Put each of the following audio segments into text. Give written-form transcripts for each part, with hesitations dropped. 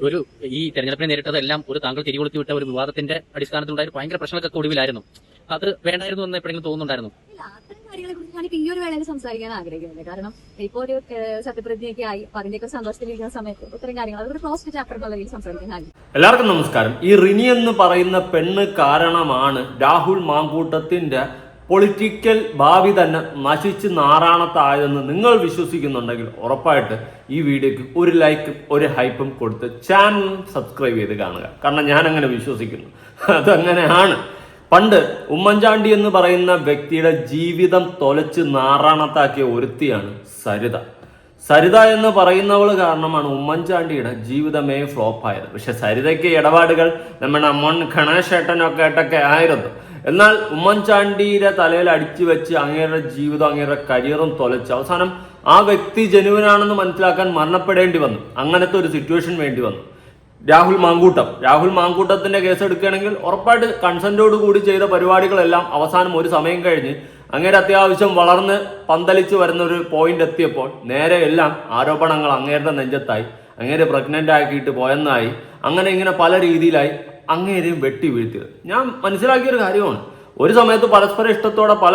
ഒരു ഈ തെരഞ്ഞെടുപ്പിനെ നേരിട്ടതെല്ലാം ഒരു താങ്കൾ തിരികൊളുത്തി വിട്ട ഒരു വിവാദത്തിന്റെ അടിസ്ഥാനത്തിലുണ്ടായ ഭയങ്കര പ്രശ്നങ്ങളൊക്കെ ഒടുവിലായിരുന്നു. അത് വേണ്ടായിരുന്നു എന്ന് എപ്പോഴെങ്കിലും തോന്നുന്നുണ്ടായിരുന്നു? അത്തരം കാര്യങ്ങളെ കുറിച്ച് ഞാനിപ്പോ ഈ ഒരു വേളയിൽ സംസാരിക്കാൻ ആഗ്രഹിക്കുന്നില്ല. കാരണം ഇപ്പൊ ഒരു സത്യപ്രതിജ്ഞയൊക്കെ ആയി അതിന്റെയൊക്കെ സന്തോഷത്തിലിരിക്കുന്ന സമയത്ത് ഇത്തരം കാര്യങ്ങൾ അതൊരു ക്ലോസ്ഡ് ചാപ്റ്റർ എന്നുള്ള രീതിയിൽ സംസാരിക്കാൻ ആഗ്രഹിക്കും. എല്ലാവർക്കും നമസ്കാരം. ഈ റിനി എന്ന് പറയുന്ന പെണ്ണ് കാരണമാണ് രാഹുൽ മാങ്കൂട്ടത്തിന്റെ പൊളിറ്റിക്കൽ ഭാവി തന്നെ നശിച്ച് നാറാണത്തായതെന്ന് നിങ്ങൾ വിശ്വസിക്കുന്നുണ്ടെങ്കിൽ ഉറപ്പായിട്ട് ഈ വീഡിയോക്ക് ഒരു ലൈക്കും ഒരു ഹൈപ്പും കൊടുത്ത് ചാനൽ സബ്സ്ക്രൈബ് ചെയ്ത് കാണുക. കാരണം ഞാൻ അങ്ങനെ വിശ്വസിക്കുന്നു, അതങ്ങനെയാണ്. പണ്ട് ഉമ്മൻചാണ്ടി എന്ന് പറയുന്ന വ്യക്തിയുടെ ജീവിതം തൊലച്ച് നാറാണത്താക്കിയ ഒരുത്തിയാണ് സരിത. സരിത എന്ന് പറയുന്നവൾ കാരണമാണ് ഉമ്മൻചാണ്ടിയുടെ ജീവിതമേ ഫ്ലോപ്പായത്. പക്ഷെ സരിതയ്ക്ക് ഇടപാടുകൾ നമ്മുടെ അമ്മൻ ഗണേശേട്ടനൊക്കെ ആയിട്ടൊക്കെ ആയിരുന്നു. എന്നാൽ ഉമ്മൻചാണ്ടിയുടെ തലയിൽ അടിച്ചു വെച്ച് അങ്ങേരുടെ ജീവിതം അങ്ങേരുടെ കരിയറും തൊലച്ച് അവസാനം ആ വ്യക്തി ജനുവിനാണെന്ന് മനസ്സിലാക്കാൻ മരണപ്പെടേണ്ടി വന്നു. അങ്ങനത്തെ ഒരു സിറ്റുവേഷൻ വേണ്ടി വന്നു. രാഹുൽ മാങ്കൂട്ടത്തിന്റെ കേസ് എടുക്കുകയാണെങ്കിൽ ഉറപ്പായിട്ട് കൺസെന്റോട് കൂടി ചെയ്ത പരിപാടികളെല്ലാം അവസാനം ഒരു സമയം കഴിഞ്ഞ് അങ്ങേരെ അത്യാവശ്യം വളർന്ന് പന്തലിച്ച് വരുന്ന ഒരു പോയിന്റ് എത്തിയപ്പോൾ നേരെ എല്ലാം ആരോപണങ്ങൾ അങ്ങേരുടെ നെഞ്ചത്തായി. അങ്ങേരെ പ്രഗ്നന്റ് ആക്കിയിട്ട് പോയെന്നായി. അങ്ങനെ ഇങ്ങനെ പല രീതിയിലായി അങ്ങേരെയും വെട്ടി വീഴ്ത്തിയത് ഞാൻ മനസ്സിലാക്കിയൊരു കാര്യമാണ്. ഒരു സമയത്ത് പരസ്പര ഇഷ്ടത്തോടെ പല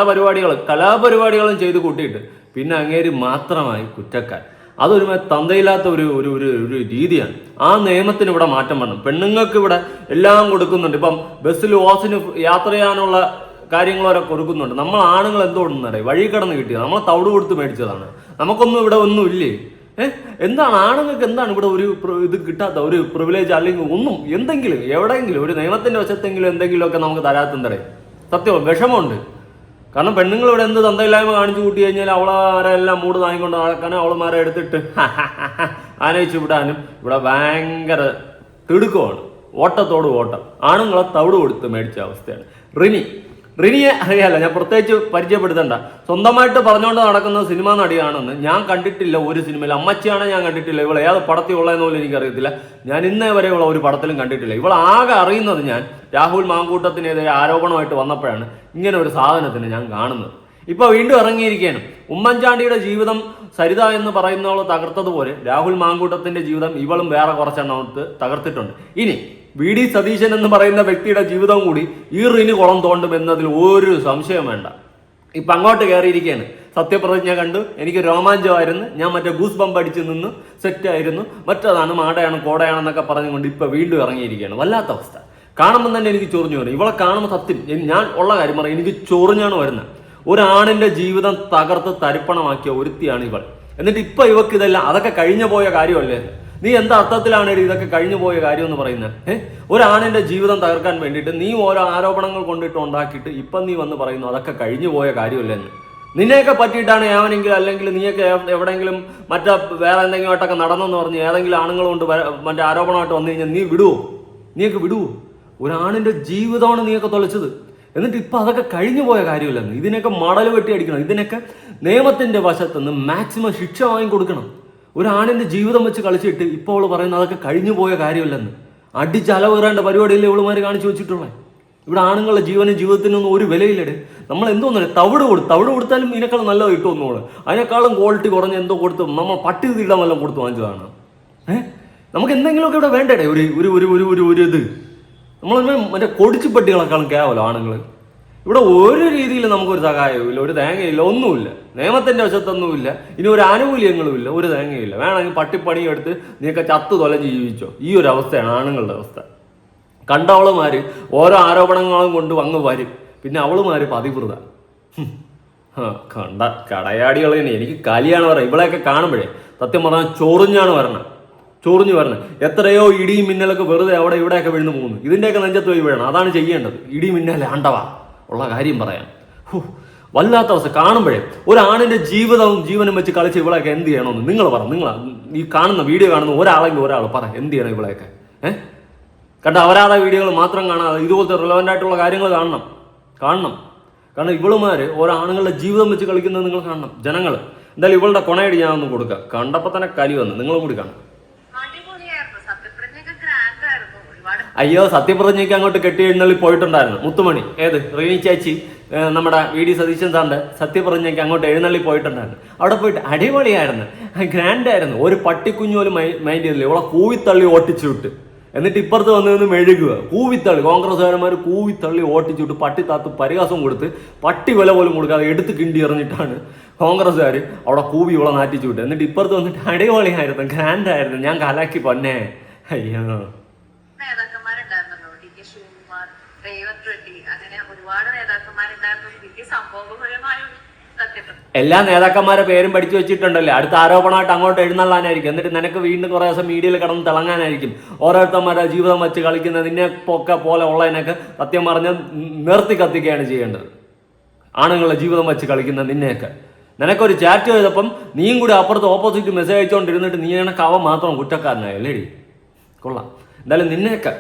കലാപരിപാടികളും ചെയ്ത് കൂട്ടിയിട്ട് പിന്നെ അങ്ങേര് മാത്രമായി കുറ്റക്കാർ. അതൊരു തന്തയില്ലാത്ത ഒരു ഒരു ഒരു രീതിയാണ്. ആ നിയമത്തിന് ഇവിടെ മാറ്റം വരണം. പെണ്ണുങ്ങൾക്ക് ഇവിടെ എല്ലാം കൊടുക്കുന്നുണ്ട്. ഇപ്പം ബസ്സിൽ ഓസിന് യാത്ര ചെയ്യാനുള്ള കാര്യങ്ങളൊക്കെ കൊടുക്കുന്നുണ്ട്. നമ്മൾ ആണുങ്ങൾ എന്തോടുന്നടേ വഴി കിടന്ന് കിട്ടിയത് നമ്മൾ തവിട് കൊടുത്ത് മേടിച്ചതാണ്. നമുക്കൊന്നും ഇവിടെ ഒന്നും ഇല്ലേ? എന്താണ് ആണുങ്ങൾക്ക് എന്താണ് ഇവിടെ ഒരു ഇത് കിട്ടാത്ത ഒരു പ്രിവിലേജ് അല്ലെങ്കിൽ ഒന്നും എന്തെങ്കിലും എവിടെയെങ്കിലും ഒരു നിയമത്തിന്റെ വശത്തെങ്കിലും എന്തെങ്കിലുമൊക്കെ നമുക്ക് തരാത്തന്തടേ? സത്യം വിഷമമുണ്ട്. കാരണം പെണ്ണുങ്ങൾ ഇവിടെ എന്ത് തന്തയില്ലായ്മ കാണിച്ചു കൂട്ടി കഴിഞ്ഞാൽ അവളമാരെല്ലാം മൂട് വാങ്ങിക്കൊണ്ട് നടക്കാനും അവളമാരെ എടുത്തിട്ട് ആനയിച്ചു വിടാനും ഇവിടെ ഭയങ്കര തിടുക്കമാണ്. ഓട്ടത്തോട് ഓട്ടം. ആണുങ്ങളെ തവിട് കൊടുത്ത് മേടിച്ച അവസ്ഥയാണ്. റിനിയെ അറിയാലോ, ഞാൻ പ്രത്യേകിച്ച് പരിചയപ്പെടുത്തണ്ട. സ്വന്തമായിട്ട് പറഞ്ഞുകൊണ്ട് നടക്കുന്ന സിനിമാ നടിയാണെന്ന് ഞാൻ കണ്ടിട്ടില്ല ഒരു സിനിമയിൽ. അമ്മച്ചിയാണ് ഞാൻ കണ്ടിട്ടില്ല. ഇവളെ ഏത് പടത്തിൽ ഉള്ളതെന്ന് പോലും എനിക്കറിയത്തില്ല. ഞാൻ ഇന്നേ വരെ ഉള്ള ഒരു പടത്തിലും കണ്ടിട്ടില്ല. ഇവളാകെ അറിയുന്നത് ഞാൻ രാഹുൽ മാങ്കൂട്ടത്തിനെതിരെ ആരോപണമായിട്ട് വന്നപ്പോഴാണ് ഇങ്ങനെ ഒരു സാധനത്തിന് ഞാൻ കാണുന്നത്. ഇപ്പൊ വീണ്ടും ഇറങ്ങിയിരിക്കുകയാണ്. ഉമ്മൻചാണ്ടിയുടെ ജീവിതം സരിത എന്ന് പറയുന്നവൾ തകർത്തതുപോലെ രാഹുൽ മാങ്കൂട്ടത്തിന്റെ ജീവിതം ഇവളും വേറെ കുറച്ചെണ്ണത്ത് തകർത്തിട്ടുണ്ട്. ഇനി വി ഡി സതീശൻ എന്ന് പറയുന്ന വ്യക്തിയുടെ ജീവിതം കൂടി ഈ റിനി കുളം തോണ്ടും എന്നതിൽ ഒരു സംശയം വേണ്ട. ഇപ്പൊ അങ്ങോട്ട് കയറിയിരിക്കുകയാണ്. സത്യപ്രതിജ്ഞ കണ്ടു, എനിക്ക് രോമാഞ്ചമായിരുന്നു. ഞാൻ മറ്റേ ഗൂസ് ബമ്പ് അടിച്ച് നിന്ന് സെറ്റായിരുന്നു. മറ്റതാണ് മാടയാണ് കോടയാണെന്നൊക്കെ പറഞ്ഞുകൊണ്ട് ഇപ്പൊ വീണ്ടും ഇറങ്ങിയിരിക്കുകയാണ്. വല്ലാത്ത അവസ്ഥ. കാണുമ്പോൾ തന്നെ എനിക്ക് ചൊറിഞ്ഞു വരും. ഇവളെ കാണുമ്പോൾ സത്യം ഞാൻ ഉള്ള കാര്യം പറയാം, എനിക്ക് ചൊറിഞ്ഞാണ് വരുന്നത്. ഒരാണിന്റെ ജീവിതം തകർത്ത് തരിപ്പണമാക്കിയ ഒരുത്തിയാണ് ഇവൾ. എന്നിട്ട് ഇപ്പൊ ഇവക്ക് ഇതെല്ലാം അതൊക്കെ കഴിഞ്ഞു പോയ കാര്യമല്ലേ? നീ എന്താ അർത്ഥത്തിലാണ് ഇതൊക്കെ കഴിഞ്ഞു പോയ കാര്യം എന്ന് പറയുന്നത്? ഒരാണിന്റെ ജീവിതം തകർക്കാൻ വേണ്ടിയിട്ട് നീ ഓരോ ആരോപണങ്ങൾ കൊണ്ടിട്ട് ഉണ്ടാക്കിയിട്ട് ഇപ്പം നീ വന്ന് പറയുന്നു അതൊക്കെ കഴിഞ്ഞു പോയ കാര്യമല്ലേ എന്ന്. നിന്നെയൊക്കെ പറ്റിയിട്ടാണ് ഏവനെങ്കിലും അല്ലെങ്കിൽ നീയൊക്കെ എവിടെയെങ്കിലും മറ്റേ വേറെ എന്തെങ്കിലുമായിട്ടൊക്കെ നടന്നെന്ന് പറഞ്ഞ് ഏതെങ്കിലും ആണുങ്ങൾ കൊണ്ട് മറ്റേ ആരോപണമായിട്ട് വന്നു കഴിഞ്ഞാൽ നീയൊക്കെ വിടുവോ? ഒരാണിന്റെ ജീവിതമാണ് നീയൊക്കെ തൊലച്ചത്. എന്നിട്ട് ഇപ്പൊ അതൊക്കെ കഴിഞ്ഞു പോയ കാര്യമില്ലെന്ന്. ഇതിനൊക്കെ മടൽ വെട്ടി അടിക്കണം. ഇതിനൊക്കെ നിയമത്തിന്റെ വശത്തുനിന്ന് മാക്സിമം ശിക്ഷ വാങ്ങിക്കൊടുക്കണം. ഒരാണിന്റെ ജീവിതം വെച്ച് കളിച്ചിട്ട് ഇപ്പോൾ അവള് പറയുന്നത് അതൊക്കെ കഴിഞ്ഞു പോയ കാര്യമില്ലെന്ന്. അടിച്ചലവേറേണ്ട പരിപാടിയല്ലേ ഇവളുമാര് കാണിച്ചു വെച്ചിട്ടുള്ളത്. ഇവിടെ ആണുങ്ങളുടെ ജീവനും ജീവിതത്തിനൊന്നും ഒരു വിലയില്ലേ? നമ്മൾ എന്തോന്നല്ലേ തവിട് കൊടുത്താലും ഇതിനേക്കാളും നല്ലത് കിട്ടുമെന്നോള്. അതിനേക്കാളും ക്വാളിറ്റി കുറഞ്ഞ് എന്തോ കൊടുത്ത് നമ്മൾ പട്ടി തീടാൻ വല്ലതും കൊടുത്ത് വാങ്ങിച്ചതാണ്. നമുക്ക് എന്തെങ്കിലുമൊക്കെ ഇവിടെ വേണ്ടേ ഒരു ഒരു ഒരു ഒരു ഒരു ഇത്? നമ്മൾ മറ്റേ കൊടിച്ചുപട്ടികളെക്കാളും കേവലം ആണുങ്ങൾ. ഇവിടെ ഒരു രീതിയിൽ നമുക്കൊരു സഹായവും ഒരു തേങ്ങയില്ല, ഒന്നുമില്ല. നിയമത്തിന്റെ വശത്തൊന്നുമില്ല. ഇനി ഒരു ആനുകൂല്യങ്ങളും ഇല്ല, ഒരു തേങ്ങയില്ല. വേണമെങ്കിൽ പട്ടിപ്പണി എടുത്ത് നീയൊക്കെ ചത്തു തൊലഞ്ഞ് ജീവിച്ചോ. ഈ ഒരു അവസ്ഥയാണ് ആണുങ്ങളുടെ അവസ്ഥ. കണ്ടവളുമാര് ഓരോ ആരോപണങ്ങളും കൊണ്ട് അങ്ങ് വരും. പിന്നെ അവളുമാര് പതിവൃത കണ്ട കടയാടികൾ തന്നെ. എനിക്ക് കലിയാണ് പറയുന്നത്. ഇവളെയൊക്കെ കാണുമ്പോഴേ സത്യം പറഞ്ഞാൽ ചൊറിഞ്ഞു വരണം. എത്രയോ ഇടിയും മിന്നലൊക്കെ വെറുതെ അവിടെ ഇവിടെയൊക്കെ വീണ് പോകുന്നു. ഇതിന്റെയൊക്കെ നെഞ്ചത്ത് പോയി വീഴണം. അതാണ് ചെയ്യേണ്ടത്. ഇടി മിന്നലെ ആണ്ടവാ ഉള്ള കാര്യം പറയാം. വല്ലാത്ത അവസ്ഥ കാണുമ്പോഴേ. ഒരാണിന്റെ ജീവനും വെച്ച് കളിച്ച് ഇവളെയൊക്കെ എന്ത് ചെയ്യണമെന്ന് നിങ്ങൾ ഈ കാണുന്ന വീഡിയോ കാണുന്ന ഒരാൾ പറ എന്ത് ചെയ്യണം ഇവളെയൊക്കെ? കണ്ട അവരാതെ വീഡിയോകൾ മാത്രം കാണാതെ ഇതുപോലത്തെ റിലവൻ്റ് ആയിട്ടുള്ള കാര്യങ്ങൾ കാണണം. കാരണം ഇവളുമാര് ഓരോ ആണുങ്ങളുടെ ജീവിതം വെച്ച് കളിക്കുന്നത് നിങ്ങൾ കാണണം. ജനങ്ങൾ എന്തായാലും ഇവളുടെ കൊണയടി ഞാൻ ഒന്ന് കൊടുക്കാം. കണ്ടപ്പോൾ തന്നെ കലി വന്ന് നിങ്ങളും കൂടി കാണാം. അയ്യോ, സത്യപ്രതിജ്ഞയ്ക്ക് അങ്ങോട്ട് കെട്ടി എഴുന്നള്ളി പോയിട്ടുണ്ടായിരുന്നു മുത്തുമണി. ഏത് റിനി ചേച്ചി നമ്മുടെ VD സതീശൻ സാറിൻ്റെ സത്യപ്രതിജ്ഞയ്ക്ക് അങ്ങോട്ട് എഴുന്നള്ളി പോയിട്ടുണ്ടായിരുന്നു. അവിടെ പോയിട്ട് അടിപൊളിയായിരുന്നു, ഗ്രാൻഡായിരുന്നു. ഒരു പട്ടിക്കുഞ്ഞു പോലും മൈൻഡ് ചെയ്തില്ല. ഇവിടെ കൂവിത്തള്ളി ഓട്ടിച്ചു വിട്ട്, എന്നിട്ട് ഇപ്പുറത്ത് വന്ന് നിന്ന് മെഴുകുക. കൂവിത്തള്ളി കോൺഗ്രസ്സുകാരന്മാർ കൂവിത്തള്ളി ഓട്ടിച്ചു വിട്ട് പട്ടി താത്ത് പരിഹാസം കൊടുത്ത് പട്ടി വില പോലും കൊടുക്കാതെ എടുത്ത് കിണ്ടി എറിഞ്ഞിട്ടാണ് കോൺഗ്രസ്സുകാർ അവിടെ കൂവി ഇവിടെ നാറ്റിച്ചു വിട്ടത്. എന്നിട്ട് ഇപ്പുറത്ത് വന്നിട്ട് അടിപൊളിയായിരുന്നു, ഗ്രാൻഡായിരുന്നു, ഞാൻ കലാക്കി പൊന്നെ. അയ്യോ, നേതാക്കന്മാരുണ്ടായിരുന്നല്ലോ, DK ശിവകുമാർ, രേവന്ത് റെഡ്ഡി, അങ്ങനെ ഒരുപാട് നേതാക്കന്മാരുണ്ടായിരുന്നു. വലിയ സംഭവപരമായ ഒരു സത്യപ്രതിജ്ഞ. എല്ലാ നേതാക്കന്മാരെ പേരും പഠിച്ചു വെച്ചിട്ടുണ്ടല്ലേ, അടുത്ത ആരോപണമായിട്ട് അങ്ങോട്ട് എഴുന്നള്ളാനായിരിക്കും. എന്നിട്ട് നിനക്ക് വീണ്ടും കുറേ ദിവസം മീഡിയയിൽ കിടന്ന് തിളങ്ങാനായിരിക്കും. ഓരോരുത്തന്മാരെ ജീവിതം വെച്ച് കളിക്കുന്ന നിന്നെ പൊക്കെ പോലെ ഉള്ളതിനൊക്കെ സത്യം പറഞ്ഞ് നിർത്തി കത്തിക്കുകയാണ് ചെയ്യേണ്ടത്. ആണുങ്ങളെ ജീവിതം വെച്ച് കളിക്കുന്ന നിന്നെയൊക്കെ നിനക്കൊരു ചാറ്റ് ചെയ്തപ്പം നീയും കൂടി അപ്പുറത്ത് ഓപ്പോസിറ്റ് മെസ്സേജ് അയച്ചുകൊണ്ടിരുന്നിട്ട് നീ കണക്ക് അവൻ മാത്രം കുറ്റക്കാരനായല്ലേടി. കൊള്ളാം. എന്തായാലും നിന്നെയൊക്കെ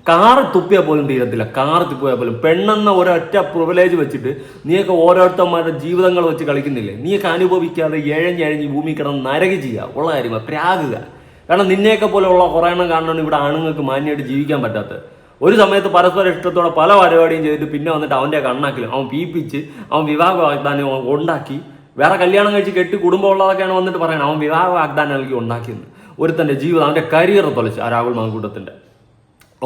കാറ് തുപ്പിയാൽ പോലും തീരത്തില്ല, കാറ് തുപ്പിയാൽ പോലും. പെണ്ണെന്ന ഒരൊറ്റ പ്രിവിലേജ് വെച്ചിട്ട് നീയൊക്കെ ഓരോരുത്തന്മാരുടെ ജീവിതങ്ങൾ വെച്ച് കളിക്കുന്നില്ലേ. നീയൊക്കെ അനുഭവിക്കാതെ എഴഞ്ഞെഴഞ്ഞ് ഭൂമി കിടന്ന് നരകി ചെയ്യുക. ഉള്ള കാര്യമാണ്, പ്രാകുക. കാരണം നിന്നെയൊക്കെ പോലെയുള്ള കുറേ എണ്ണം കാണണം ഇവിടെ ആണുങ്ങൾക്ക് മാന്യമായിട്ട് ജീവിക്കാൻ പറ്റാത്തത്. ഒരു സമയത്ത് പരസ്പര ഇഷ്ടത്തോടെ പല പരിപാടിയും ചെയ്തിട്ട് പിന്നെ വന്നിട്ട് അവൻ്റെ കണ്ണാക്കിലും അവൻ പീപ്പിച്ച് അവൻ വിവാഹ വാഗ്ദാനം ഉണ്ടാക്കി വേറെ കല്യാണം കഴിച്ച് കെട്ടി കുടുംബം ഉള്ളതൊക്കെയാണ് വന്നിട്ട് പറയണം അവൻ വിവാഹ വാഗ്ദാനം നൽകി ഉണ്ടാക്കിയെന്ന്. ഒരുത്തൻ്റെ ജീവിതം അവൻ്റെ കരിയർ തൊലച്ച് ആ രാഹുൽ മാങ്കൂട്ടത്തിൻ്റെ.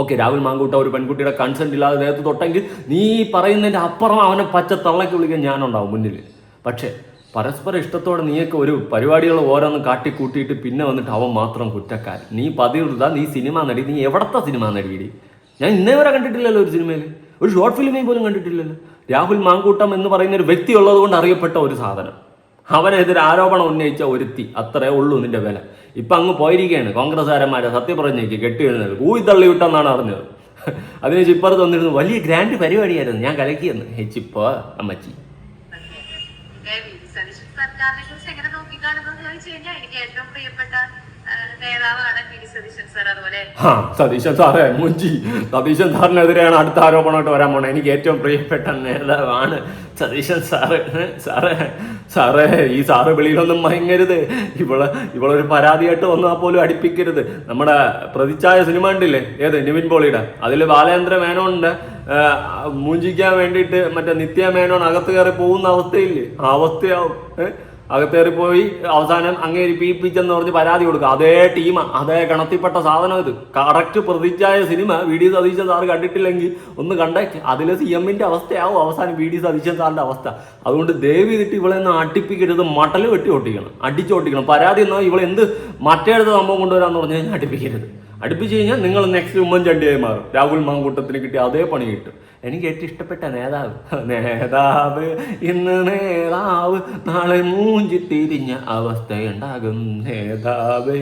ഓക്കെ, രാഹുൽ മാങ്കൂട്ട ഒരു പെൺകുട്ടിയുടെ കൺസെൻറ്റ് ഇല്ലാതെ ദേഹത്ത് തൊട്ടെങ്കിൽ നീ പറയുന്നതിൻ്റെ അപ്പുറം അവനെ പച്ച തള്ളക്കി വിളിക്കാൻ ഞാനുണ്ടാവും മുന്നിൽ. പക്ഷേ പരസ്പര ഇഷ്ടത്തോടെ നീയൊക്കെ ഒരു പരിപാടികൾ ഓരോന്ന് കാട്ടിക്കൂട്ടിയിട്ട് പിന്നെ വന്നിട്ട് അവൻ മാത്രം കുറ്റക്കാരൻ. നീ പതിവൃത, നീ സിനിമ നടി, നീ എവിടത്തെ സിനിമ നടിയിടി? ഞാൻ ഇന്നേ വരെ കണ്ടിട്ടില്ലല്ലോ ഒരു സിനിമയിൽ, ഒരു ഷോർട്ട് ഫിലിമിൽ പോലും കണ്ടിട്ടില്ലല്ലോ. രാഹുൽ മാങ്കൂട്ടം എന്ന് പറയുന്ന ഒരു വ്യക്തി ഉള്ളത് കൊണ്ട് അറിയപ്പെട്ട ഒരു സാധനം, അവനെതിരെ ആരോപണം ഉന്നയിച്ച ഒരുത്തി, അത്രേ ഉള്ളൂ നിന്റെ വില. ഇപ്പം അങ്ങ് പോയിരിക്കുകയാണ് കോൺഗ്രസ്സുകാരന്മാരെ സത്യപ്രതിജ്ഞയ്ക്ക് കെട്ടിയെഴുന്നത് കൂവിത്തള്ളി വിട്ടെന്നാണ് അറിഞ്ഞത്. അതിന് ചിപ്പറത്ത് വന്നിരുന്നു വലിയ ഗ്രാൻഡ് പരിപാടിയായിരുന്നു, ഞാൻ കലക്കിയെന്ന്. ചിപ്പോ അമ്മച്ചി സർക്കാരിനെ കുറിച്ച് എങ്ങനെ നോക്കിക്കാണുന്നു ചോദിച്ചു കഴിഞ്ഞാൽ എനിക്ക് ഏറ്റവും പ്രിയപ്പെട്ട നേതാവാണ് VD സതീശൻ സാർ. അതുപോലെ സതീശൻ സാറേ മുഞ്ചി, സതീശൻ സാറിനെതിരെയാണ് അടുത്ത ആരോപണമായിട്ട് വരാൻ പോണേ. എനിക്ക് ഏറ്റവും പ്രിയപ്പെട്ട നേതാവാണ് സതീശൻ സാറ്. സാറേ ഈ സാറ് വെളിയിലൊന്നും മയങ്ങരുത്. ഇവളൊരു പരാതിയായിട്ട് വന്നാൽ പോലും അടുപ്പിക്കരുത്. നമ്മുടെ പ്രതിച്ഛായ സിനിമ ഉണ്ടില്ലേ, ഏത് നിവിൻ പോളിയുടെ, അതിൽ ബാലേന്ദ്ര മേനോന്റെ മൂഞ്ചിക്കാൻ വേണ്ടിയിട്ട് മറ്റേ നിത്യ മേനോൻ അകത്ത് കയറി പോകുന്ന അവസ്ഥയില്ലേ, ആ അവസ്ഥയാവും. അകത്തേറി പോയി അവസാനം അങ്ങേരി പീപ്പിച്ചെന്ന് പറഞ്ഞ് പരാതി കൊടുക്കുക. അതേ ടീമാ, അതേ ഗണത്തിൽപ്പെട്ട സാധനം ഇത്. കറക്റ്റ് പ്രതിച്ഛായ സിനിമ VD സതീശൻ സാറ് കണ്ടിട്ടില്ലെങ്കിൽ ഒന്ന് കണ്ടേക്ക്. അതിൽ CMന്റെ അവസ്ഥയാവും അവസാനം VD സതീശൻ സാറിന്റെ അവസ്ഥ. അതുകൊണ്ട് ദയവ് ചെയ്തിട്ട് ഇവളെ ഒന്ന് അടിപ്പിക്കരുത്, മട്ടൽ വെട്ടി ഒട്ടിക്കണം, അടിച്ചോട്ടിക്കണം. പരാതി എന്നാൽ ഇവളെ എന്ത് മറ്റേടുത്ത സംഭവം കൊണ്ടുവരാന്ന് പറഞ്ഞു കഴിഞ്ഞാൽ അടിപ്പിക്കരുത്. അടുപ്പിച്ച് കഴിഞ്ഞാൽ നിങ്ങൾ നെക്സ്റ്റ് ഉമ്മൻചാണ്ടിയായി മാറും. രാഹുൽ മാങ്കൂട്ടത്തിന് കിട്ടിയ അതേ പണി കിട്ടും. എനിക്ക് ഏറ്റവും ഇഷ്ടപ്പെട്ട നേതാവ് ഇന്ന് നേതാവ് നാളെ മൂഞ്ചി തിരിഞ്ഞ അവസ്ഥയുണ്ടാകും നേതാവ്.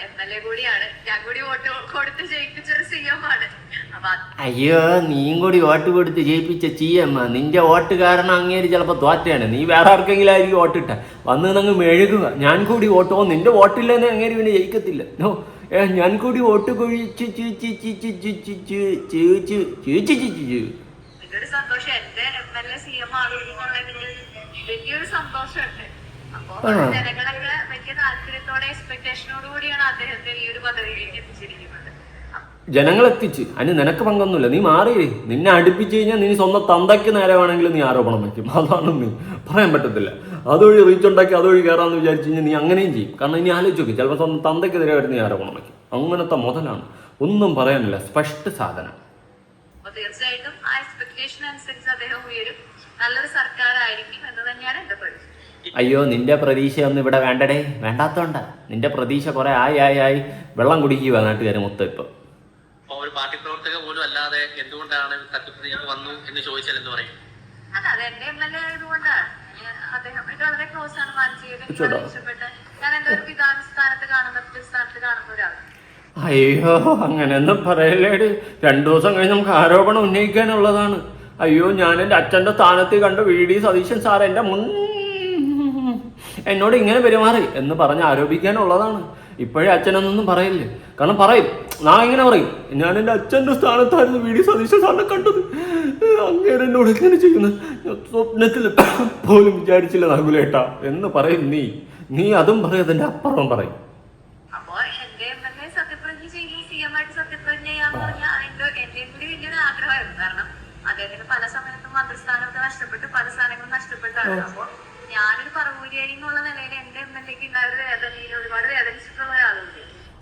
MLA കൂടിയാണ്, ഞാൻ കൂടി വോട്ട് കൊടുത്ത് ജയിപ്പിച്ചൊരു CM ആണ്. അയ്യോ, നീയും കൂടി വോട്ട് കൊടുത്ത് ജയിപ്പിച്ച CM, നിന്റെ വോട്ട് കാരണം അങ്ങേര് ചിലപ്പോൾ തോറ്റയാണ്. നീ വേറെ ആർക്കെങ്കിലും ആയിരിക്കും വോട്ടിട്ട വന്ന് അങ്ങ് മെഴുകുക. ഞാൻ കൂടി വോട്ട് പോകും, നിന്റെ വോട്ടില്ലെന്ന് അങ്ങേര് പിന്നെ ജയിക്കത്തില്ല. ഞാൻ കൂടി വോട്ട് കൊഴിച്ച് വലിയൊരു സന്തോഷം. എന്റെ MLA CM ആകുന്നതിൽ വലിയൊരു സന്തോഷമുണ്ട്. അപ്പൊ ജനങ്ങളൊക്കെ വലിയ താല്പര്യത്തോടെ എക്സ്പെക്ടേഷനോട് കൂടിയാണ് അദ്ദേഹത്തെ ഈ ഒരു പദവിയിലേക്ക് എത്തിച്ചിരിക്കുന്നത്. ജനങ്ങളെത്തിച്ച് അതിന് നിനക്ക് പങ്കൊന്നുമില്ല. നീ മാറി, നിന്നെ അടുപ്പിച്ച് കഴിഞ്ഞാൽ നീ സ്വന്തം തന്തയ്ക്ക് നേരെ വേണമെങ്കിൽ നീ ആരോപണം വയ്ക്കും. അതാണ് നീ പറയാൻ പറ്റത്തില്ല. അതുവഴി റീച്ച് ഉണ്ടാക്കി അതുവഴി കയറാമെന്ന് വിചാരിച്ചു കഴിഞ്ഞാൽ നീ അങ്ങനെയും ചെയ്യും. കാരണം ഇനി ആലോചിച്ച് നോക്കി, ചിലപ്പോൾ സ്വന്തം തന്തയ്ക്കെതിരെ വരെ നീ ആരോപണം വയ്ക്കും. അങ്ങനത്തെ മുതലാണ്, ഒന്നും പറയാനില്ല, സ്പഷ്ട സാധനം. അപ്പൊ തീർച്ചയായിട്ടും ആ എക്സ്പെക്ടേഷൻ അനുസരിച്ച് അദ്ദേഹം ഉയരും, നല്ലൊരു സർക്കാരായിരിക്കും എന്ന് തന്നെയാണ് എന്റെ പ്രതീക്ഷ. അയ്യോ, നിന്റെ പ്രതീക്ഷയൊന്നും ഇവിടെ വേണ്ടടേ, വേണ്ടാത്തോണ്ടാ. നിന്റെ പ്രതീക്ഷ കുറെ ആയി വെള്ളം കുടിക്കുക നാട്ടുകാർ മൊത്തം. ഇപ്പൊ ഒരു പാർട്ടി പ്രവർത്തക പോലും അല്ലാതെ എന്തുകൊണ്ടാണ് സത്യപ്രതിജ്ഞയ്ക്ക് വന്നു എന്ന് ചോദിച്ചാൽ എന്ന് പറയും. അതെ, എന്റെ MLA ആയതുകൊണ്ടാണ്. അദ്ദേഹം വളരെ ക്ലോസ് ആണ്, മാനസികമായിട്ട് ഇഷ്ടപ്പെട്ട, ഞാൻ എന്റെ ഒരു പിതാവിന്റെ സ്ഥാനത്ത് കാണുന്ന ഒരാളാണ്. അയ്യോ, അങ്ങനെയൊന്നും പറയല്ലേടി. 2 ദിവസം കഴിഞ്ഞ് നമുക്ക് ആരോപണം ഉന്നയിക്കാനുള്ളതാണ്. അയ്യോ, ഞാൻ എൻ്റെ അച്ഛൻ്റെ സ്ഥാനത്ത് കണ്ട് VD സതീശൻ സാർ എൻ്റെ എന്നോട് ഇങ്ങനെ പെരുമാറി എന്ന് പറഞ്ഞ് ആരോപിക്കാനുള്ളതാണ്. ഇപ്പോഴേ അച്ഛനൊന്നും പറയില്ലേ, കാരണം പറയും, ഞാൻ ഇങ്ങനെ പറയും, ഞാൻ എൻ്റെ അച്ഛൻ്റെ സ്ഥാനത്തായിരുന്നു VD സതീശൻ സാറിനെ കണ്ടത്, അങ്ങേരെ എന്നോട് ഇങ്ങനെ ചെയ്യുന്നത് സ്വപ്നത്തിൽ പോലും വിചാരിച്ചില്ല നകുലേട്ടാ എന്ന് പറയും. നീ അതും പറയും, അതിൻ്റെ അപ്പുറം പറയും. അപ്പോ എന്റെ MLA സത്യപ്രതിജ്ഞ ചെയ്തു, CM ആയിട്ട് സത്യപ്രതിജ്ഞ ചെയ്യാന്ന് പറഞ്ഞാൽ എന്റെ കൂടി വലിയൊരു ആഗ്രഹമായിരുന്നു. കാരണം അദ്ദേഹത്തിന് പല സമയത്തും മന്ത്രിസ്ഥാനമൊക്കെ നഷ്ടപ്പെട്ട് പല സ്ഥാനങ്ങളും നഷ്ടപ്പെട്ടാണ്. അപ്പൊ ഞാനൊരു പറവൂരിയായി എന്നുള്ള നിലയിൽ എന്റെ എംഎൽഎക്ക് ഉണ്ടായ ഒരു വേദനയിൽ ഒരുപാട് വേദനിച്ചിട്ടുള്ള ഒരാളുണ്ട്.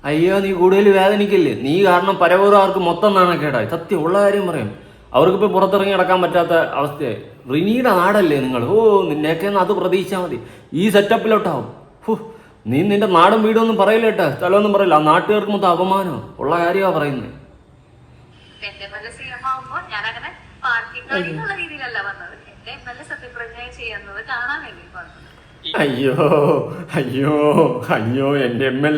അയ്യോ, നീ കൂടുതൽ വേദനിക്കില്ലേ? നീ കാരണം പരവൂരാർക്ക് മൊത്തം നാണക്കേടായി. സത്യം ഉള്ള കാര്യം പറയാം. അവർക്കിപ്പോൾ പുറത്തിറങ്ങി നടക്കാൻ പറ്റാത്ത അവസ്ഥയായി. റിനിയുടെ നാടല്ലേ നിങ്ങൾ? ഓ, നിന്നെയൊക്കെ അത് പ്രതീക്ഷിച്ചാൽ മതി. ഈ സെറ്റപ്പിലോട്ടാവും. നീ നിന്റെ നാടും വീടും ഒന്നും പറയില്ല കേട്ടാ, സ്ഥലമൊന്നും പറയില്ല. ആ നാട്ടുകാർക്ക് മൊത്തം അപമാനമാണ്. ഉള്ള കാര്യമാണ് പറയുന്നത്. എന്റെ എംഎൽഎ സിഎം ആവുമ്പോ ഞാനങ്ങനെ പാർട്ടിക്കാരിന്നുള്ള രീതിയിലല്ല വന്നത്. എന്റെ എംഎൽഎ സത്യപ്രതിജ്ഞ ചെയ്യുന്നത് കാണാൻ വേണ്ടി വന്നത്. അയ്യോ അയ്യോ അയ്യോ, എൻ്റെ എം എൽ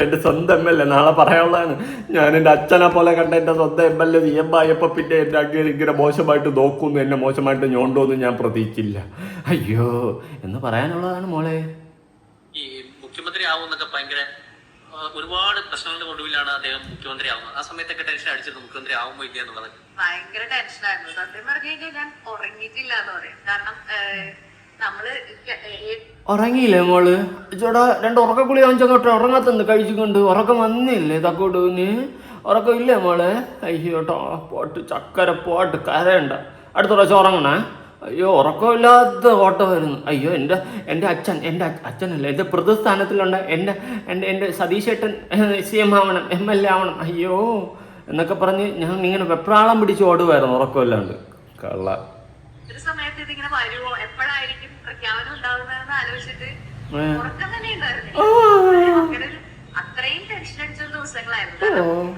എൻ്റെ സ്വന്തം എം എൽ എ നാളെ പറയാനുള്ളതാണ്. ഞാൻ എൻ്റെ അച്ഛനെ പോലെ കണ്ട എൻ്റെ സ്വന്തം M L A C M ആയപ്പോൾ പിന്നെ എൻ്റെ അങ്ങനെ ഇങ്ങനെ മോശമായിട്ട് നോക്കുന്നു, എന്നെ മോശമായിട്ട് ഞോണ്ടോന്ന് ഞാൻ പ്രതീക്ഷിച്ചില്ല. അയ്യോ എന്ന് പറയാനുള്ളതാണ് മോളെ. ഈ മുഖ്യമന്ത്രി ആവുന്നൊക്കെ ഭയങ്കര ഒരുപാട് പ്രശ്നങ്ങളുടെ ഒടുവിലാണ് അദ്ദേഹം മുഖ്യമന്ത്രി ആവുന്നത്. ആ സമയത്തൊക്കെ ടെൻഷൻ അടിച്ചിരുന്നു മുഖ്യമന്ത്രി ആവുമ്പോ ഇല്ല എന്നുള്ളത്. ഭയങ്കര ടെൻഷനായിരുന്നു. സത്യം പറഞ്ഞു കഴിഞ്ഞാൽ ഞാൻ ഉറങ്ങിയിട്ടില്ല എന്ന് പറയും. കാരണം നമ്മള് ഉറങ്ങിയില്ലേ മോള്? ചേട്ടാ 2 ഉറക്കക്കുളി വാങ്ങിച്ചോട്ടെ. ഉറങ്ങാത്തന്ന് കഴിച്ചുകൊണ്ട് ഉറക്കം വന്നില്ലേ തക്കോട്ടൂന്? ഉറക്കം ഇല്ലേ മോളെ? അയ്യോട്ടോ, പോട്ട് ചക്കര പോട്ട്, കരയണ്ട. അടുത്ത പ്രാവശ്യം ഉറങ്ങണേ. അയ്യോ, ഉറക്കമില്ലാത്ത ഓട്ടമായിരുന്നു. അയ്യോ, എൻ്റെ അച്ഛനല്ല, എൻ്റെ പ്രതിസ്ഥാനത്തിലുണ്ട് എൻ്റെ സതീശേട്ടൻ CM ആവണം, MLA ആവണം, അയ്യോ എന്നൊക്കെ പറഞ്ഞ് ഞാൻ ഇങ്ങനെ വെപ്രാളം പിടിച്ച് ഓടുമായിരുന്നു ഉറക്കമില്ലാണ്ട്. കള്ള ഒരു സമയത്ത് ഇതിങ്ങനെ വരുമോ, എപ്പോഴായിരിക്കും പ്രഖ്യാപനം ഉണ്ടാകുന്നതെന്ന് ആലോചിച്ചിട്ട് ഉറക്കം തന്നെ ഉണ്ടായിരുന്നു. അത്രയും ടെൻഷൻ അടിച്ച ദിവസങ്ങളായിരുന്നു.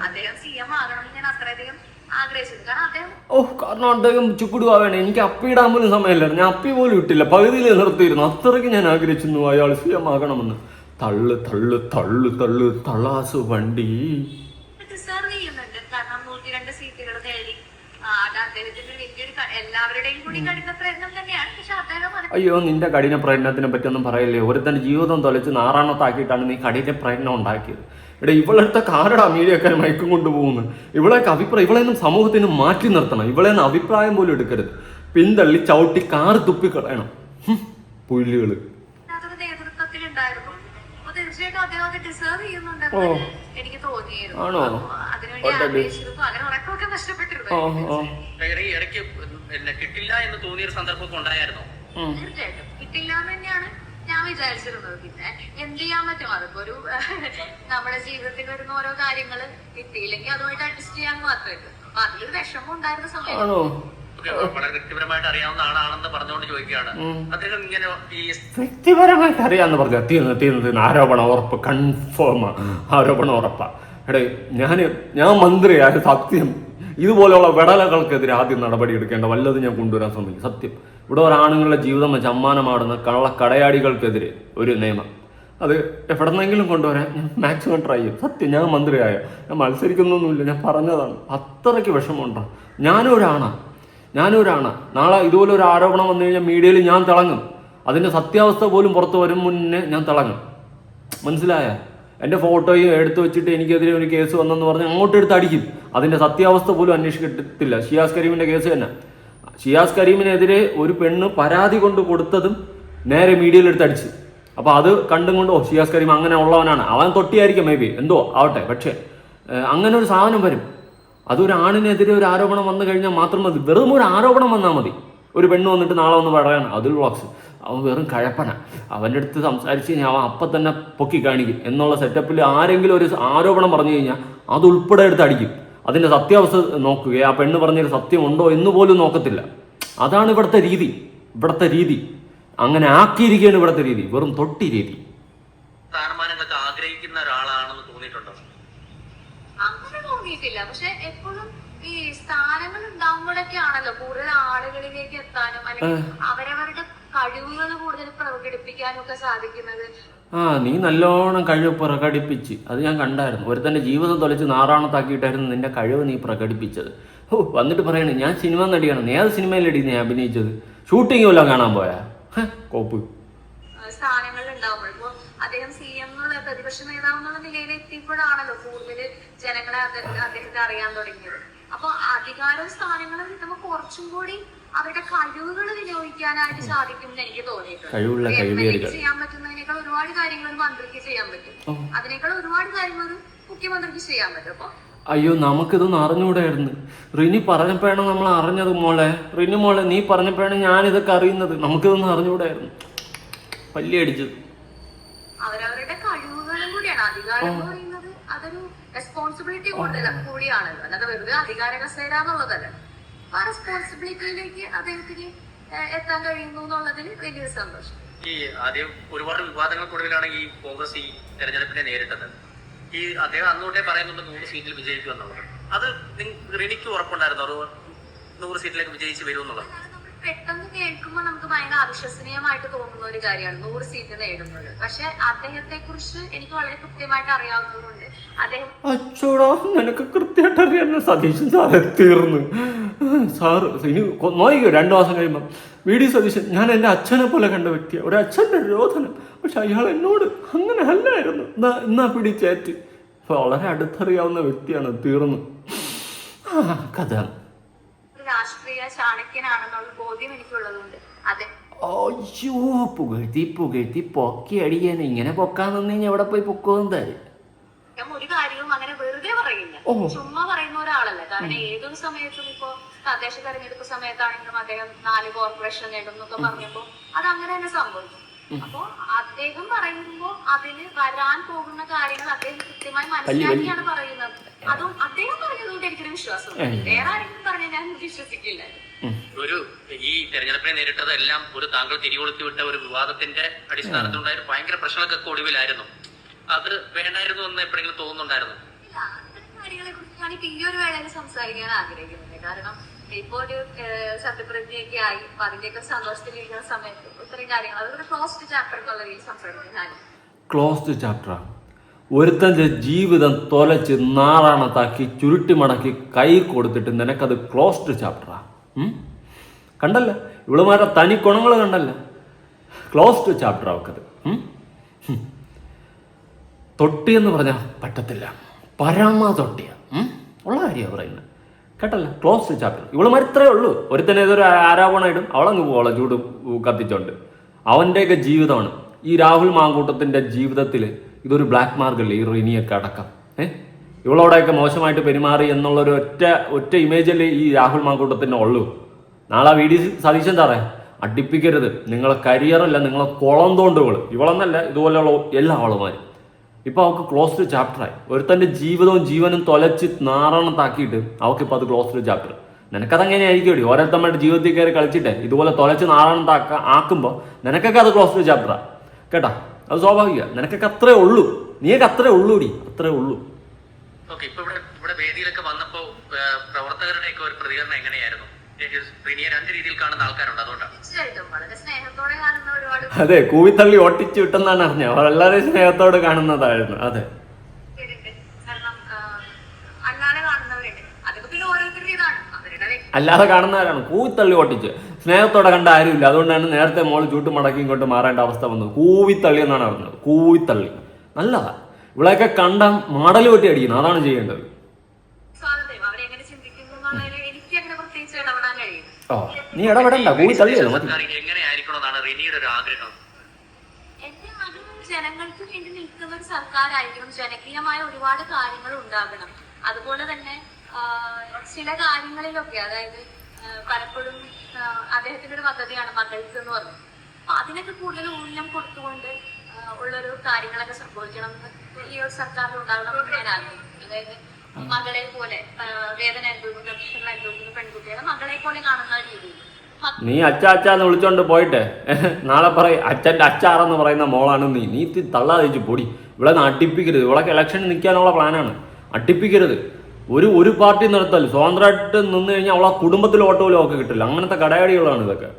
അദ്ദേഹം CM ആകണം ഞാൻ അത്രയധികം ആഗ്രഹിച്ചത്. കാരണം അദ്ദേഹം ചുക്കുടുവാണ്. എനിക്ക് അപ്പിയിടാൻ പോലും സമയമില്ലായിരുന്നു. ഞാൻ അപ്പി പോലും ഇട്ടില്ല, പകുതിയിൽ നിർത്തിയിരുന്നു. അത്രയ്ക്ക് ഞാൻ ആഗ്രഹിച്ചിരുന്നു അയാൾ CM ആകണമെന്ന്. തള്ളു തള്ളു തള്ളു തള്ളു തള്ളാസ് വണ്ടി ഡിസേർവ് ചെയ്യുന്നുണ്ട്. കാരണം 102 സീറ്റുകൾ നേടി. അദ്ദേഹത്തിന്റെ വലിയൊരു എല്ലാവരുടെയും കൂടി കഠിന പ്രയത്നം തന്നെയാണ്. പക്ഷെ അദ്ദേഹം അയ്യോ, നിന്റെ കഠിന പ്രയത്നത്തിനെ പറ്റിയൊന്നും പറയില്ലേ. ഒരുത്തന്റെ ജീവിതം തൊലച്ച് നാറാണത്താക്കിയിട്ടാണ് നീ കഠിന പ്രയത്നം ഉണ്ടാക്കിയത്. ഇവിടെ ഇവളെടുത്ത കാരടാ മീഡിയക്കാർ മയക്കം കൊണ്ടുപോകുന്നത്. ഇവളെയൊക്കെ അഭിപ്രായം സമൂഹത്തിന് മാറ്റി നിർത്തണം. ഇവളെന്ന് അഭിപ്രായം പോലും എടുക്കരുത്. പിന്തള്ളി ചവിട്ടി കാറ് തുപ്പിക്കളയണം പുല്ലുകള്. നേതൃത്വത്തിലുണ്ടായിരുന്നു. അപ്പൊ തീർച്ചയായിട്ടും അദ്ദേഹം അത് ഡിസേർവ് ചെയ്യുന്നുണ്ടെന്ന് എനിക്ക് തോന്നിയിരുന്നു. ആണോ? അതിനുവേണ്ടി ആഗ്രഹിച്ചിരുന്നു. അങ്ങനെ ഉറക്കമൊക്കെ നഷ്ടപ്പെട്ടിരുന്നു. ഇടയ്ക്ക് കിട്ടില്ല എന്ന് തോന്നിയൊരു സന്ദർഭമൊക്കെ ഉണ്ടായിരുന്നു. തീർച്ചയായിട്ടും കിട്ടില്ല എന്ന് തന്നെയാണ് ഞാൻ വിചാരിച്ചിരുന്നത്. പിന്നെ എന്ത് ചെയ്യാൻ പറ്റും? അതിപ്പോ ഒരു നമ്മുടെ ജീവിതത്തിൽ വരുന്ന ഓരോ കാര്യങ്ങള് കിട്ടിയില്ലെങ്കിൽ അതുമായിട്ട് അഡ്ജസ്റ്റ് ചെയ്യാൻ മാത്രമേ ഉള്ളൂ. അപ്പൊ അതിലൊരു വിഷമം ഉണ്ടായിരുന്ന സമയത്ത് വളരെ വ്യക്തിപരമായിട്ട് അറിയാവുന്ന ആളാണെന്ന് പറഞ്ഞുകൊണ്ട് ചോദിക്കുകയാണ്. അദ്ദേഹം ഇങ്ങനെ വ്യക്തിപരമായിട്ട് അറിയാന്ന് പറഞ്ഞു തീർന്നു. ആരോപണം ഉറപ്പ്, കൺഫേം ആരോപണം ഉറപ്പാ. എടേ, ഞാൻ മന്ത്രിയായ സത്യം ഇതുപോലെയുള്ള വെടലകൾക്കെതിരെ ആദ്യം നടപടി എടുക്കേണ്ട വല്ലതും ഞാൻ കൊണ്ടുവരാൻ ശ്രമിക്കും. സത്യം ഇവിടെ ഒരാണുങ്ങളുടെ ജീവിതം വെച്ച് അമ്മാനമാടുന്ന കള്ളക്കടയാടികൾക്കെതിരെ ഒരു നിയമം അത് എവിടെന്നെങ്കിലും കൊണ്ടുവരാൻ ഞാൻ മാക്സിമം ട്രൈ ചെയ്യും. സത്യം ഞാൻ മന്ത്രിയായ ഞാൻ മത്സരിക്കുന്നൊന്നുമില്ല, ഞാൻ പറഞ്ഞതാണ്. അത്രയ്ക്ക് വിഷമമുണ്ടോ? ഞാനൊരാണാ. നാളെ ഇതുപോലെ ഒരു ആരോപണം വന്നു കഴിഞ്ഞാൽ മീഡിയയിൽ ഞാൻ തിളങ്ങും. അതിൻ്റെ സത്യാവസ്ഥ പോലും പുറത്ത് വരും മുന്നേ ഞാൻ തിളങ്ങും. മനസ്സിലായ? എൻ്റെ ഫോട്ടോയും എടുത്തു വെച്ചിട്ട് എനിക്കെതിരെ ഒരു കേസ് വന്നെന്ന് പറഞ്ഞ് അങ്ങോട്ട് എടുത്ത് അടിക്കും. അതിൻ്റെ സത്യാവസ്ഥ പോലും അന്വേഷിക്കത്തില്ല. ഷിയാസ് കരീമിൻ്റെ കേസ് തന്നെ. ഷിയാസ് കരീമിനെതിരെ ഒരു പെണ്ണ് പരാതി കൊണ്ട് കൊടുത്തതും നേരെ മീഡിയയിൽ എടുത്ത് അടിച്ച്. അപ്പോൾ അത് കണ്ടും കൊണ്ട് ഷിയാസ് കരീം അങ്ങനെ ഉള്ളവനാണ്, അവൻ തൊട്ടിയായിരിക്കും മേ ബി, എന്തോ ആവട്ടെ. പക്ഷേ അങ്ങനെ ഒരു സാധനം വരും. അതൊരാണിനെതിരെ ഒരു ആരോപണം വന്നു കഴിഞ്ഞാൽ മാത്രം മതി. വെറും ഒരു ആരോപണം വന്നാൽ മതി. ഒരു പെണ്ണ് വന്നിട്ട് നാളെ വന്ന് പറയാണ് അതിൽ വ്ളോഗ്സ്, അവൻ വെറും കഴപ്പന, അവൻ്റെ അടുത്ത് സംസാരിച്ച് കഴിഞ്ഞാൽ അവൻ അപ്പം തന്നെ പൊക്കി കാണിക്കും എന്നുള്ള സെറ്റപ്പിൽ ആരെങ്കിലും ഒരു ആരോപണം പറഞ്ഞു കഴിഞ്ഞാൽ അതുൾപ്പെടെ എടുത്ത് അടിക്കും. അതിൻ്റെ സത്യാവസ്ഥ നോക്കുക, ആ പെണ്ണ് പറഞ്ഞൊരു സത്യമുണ്ടോ എന്ന് പോലും നോക്കത്തില്ല. അതാണ് ഇവിടുത്തെ രീതി. അങ്ങനെ ആക്കിയിരിക്കുകയാണ് ഇവിടുത്തെ രീതി, വെറും തൊട്ടി രീതി. സ്ഥാനമാനങ്ങളൊക്കെ ആഗ്രഹിക്കുന്ന ഒരാളാണെന്ന് തോന്നിയിട്ടുണ്ടോ? അങ്ങനെ തോന്നിയിട്ടില്ല. പക്ഷെ എപ്പോഴും ഈ സ്ഥാനങ്ങൾ ഉണ്ടാകുമ്പോഴൊക്കെ ആണല്ലോ കൂടുതൽ ആളുകളിലേക്ക് എത്താനും അല്ലെങ്കിൽ അവരവരുടെ കഴിവുകൾ കൂടുതൽ പ്രകടിപ്പിക്കാനും ഒക്കെ സാധിക്കുന്നത്. നീ നല്ലോണം കഴിവ് പ്രകടിപ്പിച്ച്, അത് ഞാൻ കണ്ടായിരുന്നു. ഒരുത്തൻ്റെ ജീവിതം തൊലച്ച് നാറാണത്താക്കിയിട്ടായിരുന്നു നിന്റെ കഴിവ് നീ പ്രകടിപ്പിച്ചത്. വന്നിട്ട് പറയണേ ഞാൻ സിനിമ നടിയാണ്. നീ ഏത് സിനിമയിലടി നീ അഭിനയിച്ചത്? ഷൂട്ടിംഗ് വല്ലതും കാണാൻ പോയാ? കോപ്പ് സ്ഥാനങ്ങൾ ഉണ്ടാവുമ്പോൾ ഇപ്പൊ അദ്ദേഹം CM എന്നുള്ള പ്രതിപക്ഷ നേതാവ് എന്നുള്ള നിലയിൽ എത്തിയപ്പോഴാണല്ലോ കൂടുതൽ ജനങ്ങളെ അദ്ദേഹത്തെ അറിയാൻ തുടങ്ങിയത്. അപ്പൊ അധികാരവും സ്ഥാനങ്ങളും കിട്ടുമ്പോൾ കുറച്ചും കൂടി അവരുടെ കഴിവുകൾ വിനിയോഗിക്കാനായിട്ട് സാധിക്കും എന്ന് എനിക്ക് തോന്നിയിട്ടുണ്ട്. ചെയ്യാൻ പറ്റുന്നതിനേക്കാൾ ഒരുപാട് കാര്യങ്ങൾ ഒരു മന്ത്രിക്ക് ചെയ്യാൻ പറ്റും. അതിനേക്കാൾ ഒരുപാട് കാര്യങ്ങൾ ഒരു മുഖ്യമന്ത്രിക്ക് ചെയ്യാൻ പറ്റും. അപ്പൊ അയ്യോ നമുക്കിതൊന്നും അറിഞ്ഞുകൂടായിരുന്നു. റിനി പറഞ്ഞപ്പോഴാണ് നമ്മൾ അറിഞ്ഞത് മോളെ. റിനി മോളെ നീ പറഞ്ഞപ്പോഴാണ് ഞാനിതൊക്കെ അറിയുന്നത്. നമുക്കിതൊന്നും അറിഞ്ഞുകൂടായിരുന്നു. പല്ലി അടിച്ചത്. അവരവരുടെ കഴിവുകളും കൂടിയാണ്. അധികാരം എന്ന് പറയുന്നത് അതൊരു റെസ്പോൺസിബിലിറ്റി കൂടിയാണല്ലോ, അല്ലാതെ വെറുതെ അധികാര കസേര എന്നുള്ളതല്ല. ആ റെസ്പോൺസിബിലിറ്റിയിലേക്ക് അദ്ദേഹത്തിന് എത്താൻ കഴിയുന്നു എന്നുള്ളതിൽ വലിയൊരു സന്തോഷം. ഈ ആദ്യം ഒരുപാട് വിവാദങ്ങൾക്കൊടുവിലാണ് ഈ കോൺഗ്രസ് ഈ തെരഞ്ഞെടുപ്പിനെ നേരിട്ടത്. ഈ അദ്ദേഹം അന്നുകൊണ്ടേ പറയുന്നുണ്ട് 100 സീറ്റിൽ വിജയിക്കും എന്നുള്ളത്. അത് റിനിക്ക് ഉറപ്പുണ്ടായിരുന്നു 100 സീറ്റിലേക്ക് വിജയിച്ച് വരുമെന്നുള്ളത്? പെട്ടെന്ന് കേൾക്കുമ്പോൾ നമുക്ക് ഭയങ്കര അവിശ്വസനീയമായിട്ട് തോന്നുന്ന ഒരു കാര്യമാണ് 100 സീറ്റ് നേടുന്നത്. പക്ഷെ അദ്ദേഹത്തെ കുറിച്ച് എനിക്ക് വളരെ കൃത്യമായിട്ട് അറിയാവുന്നതുകൊണ്ട് അദ്ദേഹം അച്ചോടാ നിനക്ക് കൃത്യമായിട്ട് അറിയാൻ സതീശൻ സാറ് തീർന്നു. സാറ് ഇനി നോക്കിക്കോ 2 മാസം കഴിയുമ്പോൾ വി.ഡി. സതീശൻ ഞാൻ എൻ്റെ അച്ഛനെ പോലെ കണ്ട വ്യക്തിയാണ്. ഒരു അച്ഛൻ്റെ രോധനം. പക്ഷെ അയാൾ എന്നോട് അങ്ങനെ അല്ലായിരുന്നു. എന്നാ പിടിച്ചേറ്റ്. വളരെ അടുത്തറിയാവുന്ന വ്യക്തിയാണ്. തീർന്നു കഥ. രാഷ്ട്രീയ ചാണക്യനാണെന്നുള്ള ബോധ്യം എനിക്കുള്ളതുകൊണ്ട് അതെ. അയ്യോ പുകഴ്ത്തി പൊക്കി അടിക്കാൻ. ഇങ്ങനെ പൊക്കാൻ നിന്ന് കഴിഞ്ഞാൽ എവിടെ പോയി പൊക്കോന്ന് തരും. ഒരു കാര്യവും അങ്ങനെ വെറുതെ പറയില്ല, ചുമ്മാ പറയുന്ന ഒരാളല്ല. കാരണം ഏതൊരു സമയത്തും ഇപ്പോ തദ്ദേശ തെരഞ്ഞെടുപ്പ് സമയത്താണെങ്കിലും അദ്ദേഹം 4 കോർപ്പറേഷൻ നേടും എന്നൊക്കെ പറഞ്ഞപ്പോ അത് അങ്ങനെ തന്നെ സംഭവിക്കും. അപ്പോ അദ്ദേഹം പറയുമ്പോ അതിന് വരാൻ പോകുന്ന കാര്യങ്ങൾ അദ്ദേഹം കൃത്യമായി മനസ്സിലാക്കിയാണ് പറയുന്നത്. അതും അദ്ദേഹം പറഞ്ഞതുകൊണ്ട് എനിക്കൊരു വിശ്വാസം. വേറെ ആരെങ്കിലും പറഞ്ഞാൽ ഞാൻ വിശ്വസിക്കില്ല. ഒരു ഈ തെരഞ്ഞെടുപ്പിനെ നേരിട്ടതെല്ലാം ഒരു താങ്കൾ തിരികൊളുത്തി വിട്ട ഒരു വിവാദത്തിന്റെ അടിസ്ഥാനത്തിലുണ്ടായ ഭയങ്കര പ്രശ്നങ്ങൾക്കൊക്കെ ഒടുവിലായിരുന്നു. അത് വേണ്ടായിരുന്നു എന്ന് എപ്പോഴെങ്കിലും തോന്നുന്നുണ്ടായിരുന്നു? കാര്യങ്ങളെ കുറിച്ച് ഞാനിപ്പോ ഈ ഒരു വേളയിൽ സംസാരിക്കാൻ ആഗ്രഹിക്കുന്നുണ്ട്. കാരണം ഇപ്പൊ ഒരു സത്യപ്രതിജ്ഞയൊക്കെ ആയി അതിന്റെയൊക്കെ സന്തോഷത്തിലിരിക്കുന്ന സമയത്ത് ഇത്രയും കാര്യങ്ങൾ അതൊരു ക്ലോസ്ഡ് ചാപ്റ്റർ എന്നുള്ള രീതിയിൽ സംസാരിക്കാൻ. ക്ലോസ്ഡ് ചാപ്റ്ററാ? ഒരുത്തൻ്റെ ജീവിതം തൊലച്ച് നാറാണത്താക്കി ചുരുട്ടി മടക്കി കൈ കൊടുത്തിട്ട് നിനക്കത് ക്ലോസ്ഡ് ചാപ്റ്ററാ? കണ്ടല്ല ഇവളുമാരുടെ തനി ഗുണങ്ങൾ കണ്ടല്ല. Closed chapter അവക്കത്. തൊട്ടിയെന്ന് പറഞ്ഞാൽ പറ്റത്തില്ല. പരമ തൊട്ടിയ ഉള്ള കാര്യമാണ് പറയുന്നത്. കേട്ടല്ല ക്ലോസ്ഡ് ചാപ്റ്റർ. ഇവളുമാർ ഇത്രയേ ഉള്ളൂ. ഒരുത്തന്നെ ഏതൊരു ആരോപണം ഇടും അവളങ്ങ് പോകണം ചൂട് കത്തിച്ചോണ്ട്. അവൻ്റെയൊക്കെ ജീവിതമാണ്. ഈ രാഹുൽ മാങ്കൂട്ടത്തിൻ്റെ ജീവിതത്തിൽ ഇതൊരു ബ്ലാക്ക് മാർക്കല്ലേ ഈ റിനിയൊക്കെ അടക്കം. ഇവളോടെയൊക്കെ മോശമായിട്ട് പെരുമാറി എന്നുള്ളൊരു ഒറ്റ ഇമേജല്ലേ ഈ രാഹുൽ മാങ്കൂട്ടത്തിൻ്റെ ഉള്ളൂ. നാളെ വി.ഡി. സതീശൻ സാറേ അടിപ്പിക്കരുത്. നിങ്ങളെ കരിയറല്ല നിങ്ങളെ കുളം തോണ്ടുകൾ. ഇവളെന്നല്ല ഇതുപോലെയുള്ള എല്ലാ ആളുമാരും. ഇപ്പോൾ അവൾക്ക് ക്ലോസ്ഡ് ചാപ്റ്ററായി. ഒരുത്തൻ്റെ ജീവിതവും ജീവനും തൊലച്ച് നാറാണത്താക്കിയിട്ട് അവൾക്കിപ്പോൾ അത് ക്ലോസ്ഡ് ചാപ്റ്റർ. നിനക്കതങ്ങനെ ആയിരിക്കും. ഓരോരുത്തമ്മയുടെ ജീവിതത്തിൽ കയറി കളിച്ചിട്ട് ഇതുപോലെ തൊലച്ച് ആക്കുമ്പോൾ നിനക്കൊക്കെ അത് ക്ലോസ്ഡ് ചാപ്റ്ററാണ്. കേട്ടാ അത് സ്വാഭാവിക. നിനക്കൊക്കെ അത്രേ ഉള്ളൂ. നീയൊക്കെ അത്രേ ഉള്ളൂടി. അത്രേ ഉള്ളൂ. ഓക്കെ, ഇപ്പൊ ഇവിടെ വേദിയിലൊക്കെ വന്നപ്പോ പ്രവർത്തകരുടെയൊക്കെ ഒരു പ്രതികരണം എങ്ങനെയായിരുന്നു? റിനിയെ 2 രീതിയിൽ കാണുന്ന ആൾക്കാരുണ്ട്, അതുകൊണ്ടാണ്. അതെ, കൂവിത്തള്ളി ഒട്ടിച്ചു വിട്ടെന്നാണ് അറിഞ്ഞത്. വളരെ സ്നേഹത്തോടെ കാണുന്നതായിരുന്നു. അതെ, അല്ലാതെ കാണുന്നവരാണ്. കൂവിത്തള്ളി ഓട്ടിച്ച് സ്നേഹത്തോടെ കണ്ട ആരുമില്ല. അതുകൊണ്ടാണ് നേരത്തെ മോള് ചൂട്ട് മടക്കി ഇങ്ങോട്ട് മാറേണ്ട അവസ്ഥ വന്നത്. കൂവിത്തള്ളി എന്നാണ് പറഞ്ഞത്. കൂവിത്തള്ളി നല്ലതാ. ഇവിടെയൊക്കെ കണ്ട മടൽ വെട്ടി അടിക്കണം. അതാണ് ചെയ്യേണ്ടത്. ഓ നീ ഇടപെടണ്ട. കൂവിത്തള്ളിയല്ലോ മതി. ജനങ്ങൾക്ക് വേണ്ടി നിൽക്കുന്ന ഒരു സർക്കാരായിരിക്കണം. ജനകീയമായ ഒരുപാട് കാര്യങ്ങൾ ഉണ്ടാകണം. അതുപോലെ തന്നെ ചില കാര്യങ്ങളിലൊക്കെ, അതായത് പലപ്പോഴും അദ്ദേഹത്തിന്റെ ഒരു പദ്ധതിയാണ് മകൾക്ക് എന്ന് പറഞ്ഞത്. അപ്പൊ അതിനൊക്കെ കൂടുതൽ ഊന്നൽ കൊടുത്തുകൊണ്ട് ഉള്ളൊരു കാര്യങ്ങളൊക്കെ സംഭവിക്കണം എന്ന് ഈ ഒരു സർക്കാരിൽ ഉണ്ടാകണമെന്ന് ഞാൻ ആഗ്രഹിക്കുന്നു. അതായത് മകളെ പോലെ വേദന അനുഭവിക്കുന്ന പെൺകുട്ടികളെ മകളെ പോലെ കാണുന്ന രീതിയിൽ. നീ അച്ചാന്ന് വിളിച്ചോണ്ട് പോയിട്ട് നാളെ പറയും അച്ഛൻ്റെ അച്ചാറെന്ന് പറയുന്ന മോളാണ് നീ തള്ളാതിച്ച് പൊടി. ഇവിടെ നിന്ന് അടിപ്പിക്കരുത്. ഇവിടെ ഇലക്ഷന് നിൽക്കാനുള്ള പ്ലാനാണ്. അടിപ്പിക്കരുത്. ഒരു പാർട്ടി നിർത്തൽ സ്വതന്ത്രമായിട്ട് നിന്ന് കഴിഞ്ഞാൽ അവളെ കുടുംബത്തിൽ ഓട്ടോ പോലും ഒക്കെ കിട്ടില്ല. അങ്ങനത്തെ കടയാടികളാണ് ഇതൊക്കെ.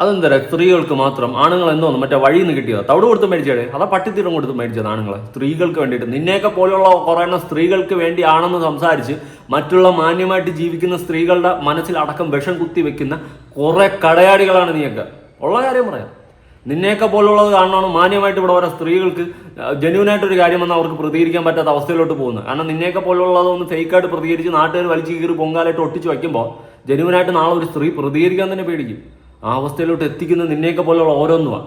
അതെന്താ സ്ത്രീകൾക്ക് മാത്രം? ആണുങ്ങൾ എന്തോന്നു മറ്റേ വഴിയിൽ നിന്ന് കിട്ടിയതാ? തവിട് കൊടുത്ത് മേടിച്ചേ? അതാ പട്ടിത്തീരം കൊടുത്ത് മേടിച്ചത് ആണുങ്ങളെ? സ്ത്രീകൾക്ക് വേണ്ടിയിട്ട് നിന്നെയൊക്കെ പോലെയുള്ള കുറേ എണ്ണം സ്ത്രീകൾക്ക് വേണ്ടിയാണെന്ന് സംസാരിച്ച് മറ്റുള്ള മാന്യമായിട്ട് ജീവിക്കുന്ന സ്ത്രീകളുടെ മനസ്സിലടക്കം വിഷം കുത്തി വെക്കുന്ന കുറെ കടയാടികളാണ് നീയൊക്കെ. ഉള്ള കാര്യം പറയാം. നിന്നെയൊക്കെ പോലുള്ളത് കാണണമെന്ന് മാന്യമായിട്ട് ഇവിടെ ഓരോ സ്ത്രീകൾക്ക് ജെന്യൂനായിട്ടൊരു കാര്യം വന്നാൽ അവർക്ക് പ്രതികരിക്കാൻ പറ്റാത്ത അവസ്ഥയിലോട്ട് പോകുന്നത്. കാരണം നിന്നെയൊക്കെ പോലുള്ളതൊന്ന് ഫേക്കായിട്ട് പ്രതികരിച്ച് നാട്ടുകാർ വലിച്ചു കീറി പൊങ്കാലായിട്ട് ഒട്ടിച്ച് വയ്ക്കുമ്പോൾ ജെന്യൂനായിട്ട് നാളെ ഒരു സ്ത്രീ പ്രതികരിക്കാൻ തന്നെ പേടിക്കും. ആ അവസ്ഥയിലോട്ട് എത്തിക്കുന്ന നിന്നെയൊക്കെ പോലുള്ള ഓരോന്നുമാണ്.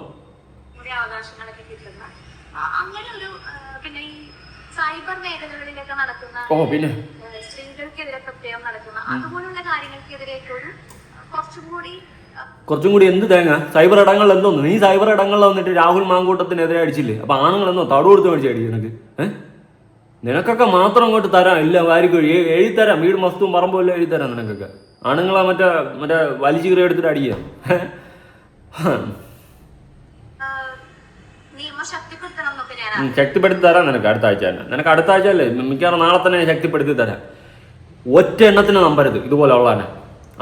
ഓ പിന്നെ സ്ത്രീകൾക്കെതിരെ പ്രത്യേകം നടക്കുന്ന അതുപോലുള്ള കാര്യങ്ങൾക്കെതിരെയൊക്കെ ഒരു കുറച്ചും കൂടി എന്ത് തേങ്ങ സൈബർ ഇടങ്ങളിൽ എന്തോന്നു നീ സൈബർ ഇടങ്ങളിൽ വന്നിട്ട് രാഹുൽ മാങ്കൂട്ടത്തിനെതിരെ അടിച്ചില്ലേ? അപ്പൊ ആണുങ്ങൾ എന്തോ തടു കൊടുത്ത് മേടിച്ച് അടിച്ചു നിനക്ക്? നിനക്കൊക്കെ മാത്രം അങ്ങോട്ട് തരാം, ഇല്ല വാരിക്കൊഴി എഴുതിത്തരാം, വീട് മസ്തും പറമ്പും എല്ലാം എഴുതിത്തരാം നിനക്കൊക്കെ. ആണുങ്ങളെ മറ്റേ മറ്റേ വലിച്ചു കീറി എടുത്തിട്ട് അടിക്കുക. ശക്തിപ്പെടുത്തി തരാം നിനക്ക് അടുത്ത ആഴ്ച തന്നെ. നിനക്ക് അടുത്ത ആഴ്ച അല്ലേ, മിക്കവാറും നാളെ തന്നെ ശക്തിപ്പെടുത്തി തരാം. ഒറ്റ എണ്ണത്തിന് നമ്പരുത് ഇതുപോലെ ഉള്ളതാണ്.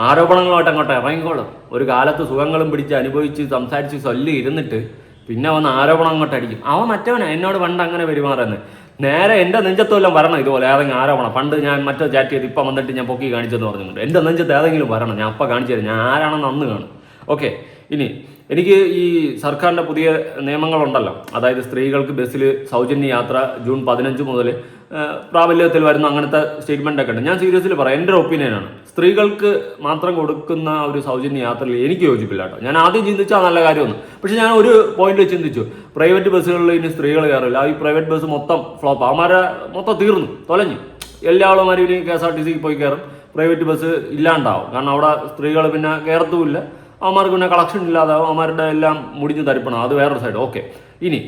ആരോപണങ്ങളുമായിട്ട് അങ്ങോട്ട് ഇറങ്ങിക്കോളും. ഒരു കാലത്ത് സുഖങ്ങളും പിടിച്ച് അനുഭവിച്ച് സംസാരിച്ച് സൊല്ലി ഇരുന്നിട്ട് പിന്നെ വന്ന് ആരോപണം അങ്ങോട്ട് അടിക്കും. അവൻ മറ്റവനാ എന്നോട് പണ്ട് അങ്ങനെ പെരുമാറുന്നത്. നേരെ എൻ്റെ നെഞ്ചത്തുമെല്ലാം വരണം ഇതുപോലെ ഏതെങ്കിലും ആരോപണം. പണ്ട് ഞാൻ മറ്റോ ചാറ്റ് ചെയ്ത് ഇപ്പം വന്നിട്ട് ഞാൻ പൊക്കി കാണിച്ചെന്ന് പറഞ്ഞിട്ടുണ്ട്. എൻ്റെ നെഞ്ചത്ത് ഏതെങ്കിലും വരണം, ഞാൻ അപ്പം കാണിച്ചു തരാം ഞാൻ ആരാണെന്ന് അന്ന് കാണും. ഓക്കെ, ഇനി എനിക്ക് ഈ സർക്കാരിൻ്റെ പുതിയ നിയമങ്ങളുണ്ടല്ലോ, അതായത് സ്ത്രീകൾക്ക് ബസ്സിൽ സൗജന്യ യാത്ര ജൂൺ 15 മുതൽ പ്രാബല്യത്തിൽ വരുന്ന അങ്ങനത്തെ സ്റ്റേറ്റ്മെൻ്റ് ഒക്കെ ഉണ്ട്. ഞാൻ സീരിയസ്ലി പറയാം, എൻ്റെ ഒപ്പീനിയനാണ്. സ്ത്രീകൾക്ക് മാത്രം കൊടുക്കുന്ന ഒരു സൗജന്യ യാത്രയിൽ എനിക്ക് യോജിപ്പില്ല കേട്ടോ. ഞാൻ ആദ്യം ചിന്തിച്ചാൽ നല്ല കാര്യമൊന്നും, പക്ഷെ ഞാൻ ഒരു പോയിന്റ് ചിന്തിച്ചു, പ്രൈവറ്റ് ബസ്സുകളിൽ ഇനി സ്ത്രീകൾ കയറില്ല. ഈ പ്രൈവറ്റ് ബസ് മൊത്തം ഫ്ലോപ്പ്, അവന്മാരെ മൊത്തം തീർന്നു തൊലഞ്ഞു. എല്ലാ ആളുമാരും ഇനി KSRTC പോയി കയറും, പ്രൈവറ്റ് ബസ് ഇല്ലാണ്ടാവും. കാരണം അവിടെ സ്ത്രീകൾ പിന്നെ കയറത്തുമില്ല, അവന്മാർക്ക് പിന്നെ കളക്ഷൻ ഇല്ലാതാവും, അവന്മാരുടെ എല്ലാം മുടിഞ്ഞ് തരിപ്പണം. അത് വേറൊരു സൈഡ്. ഓക്കെ, ഇനി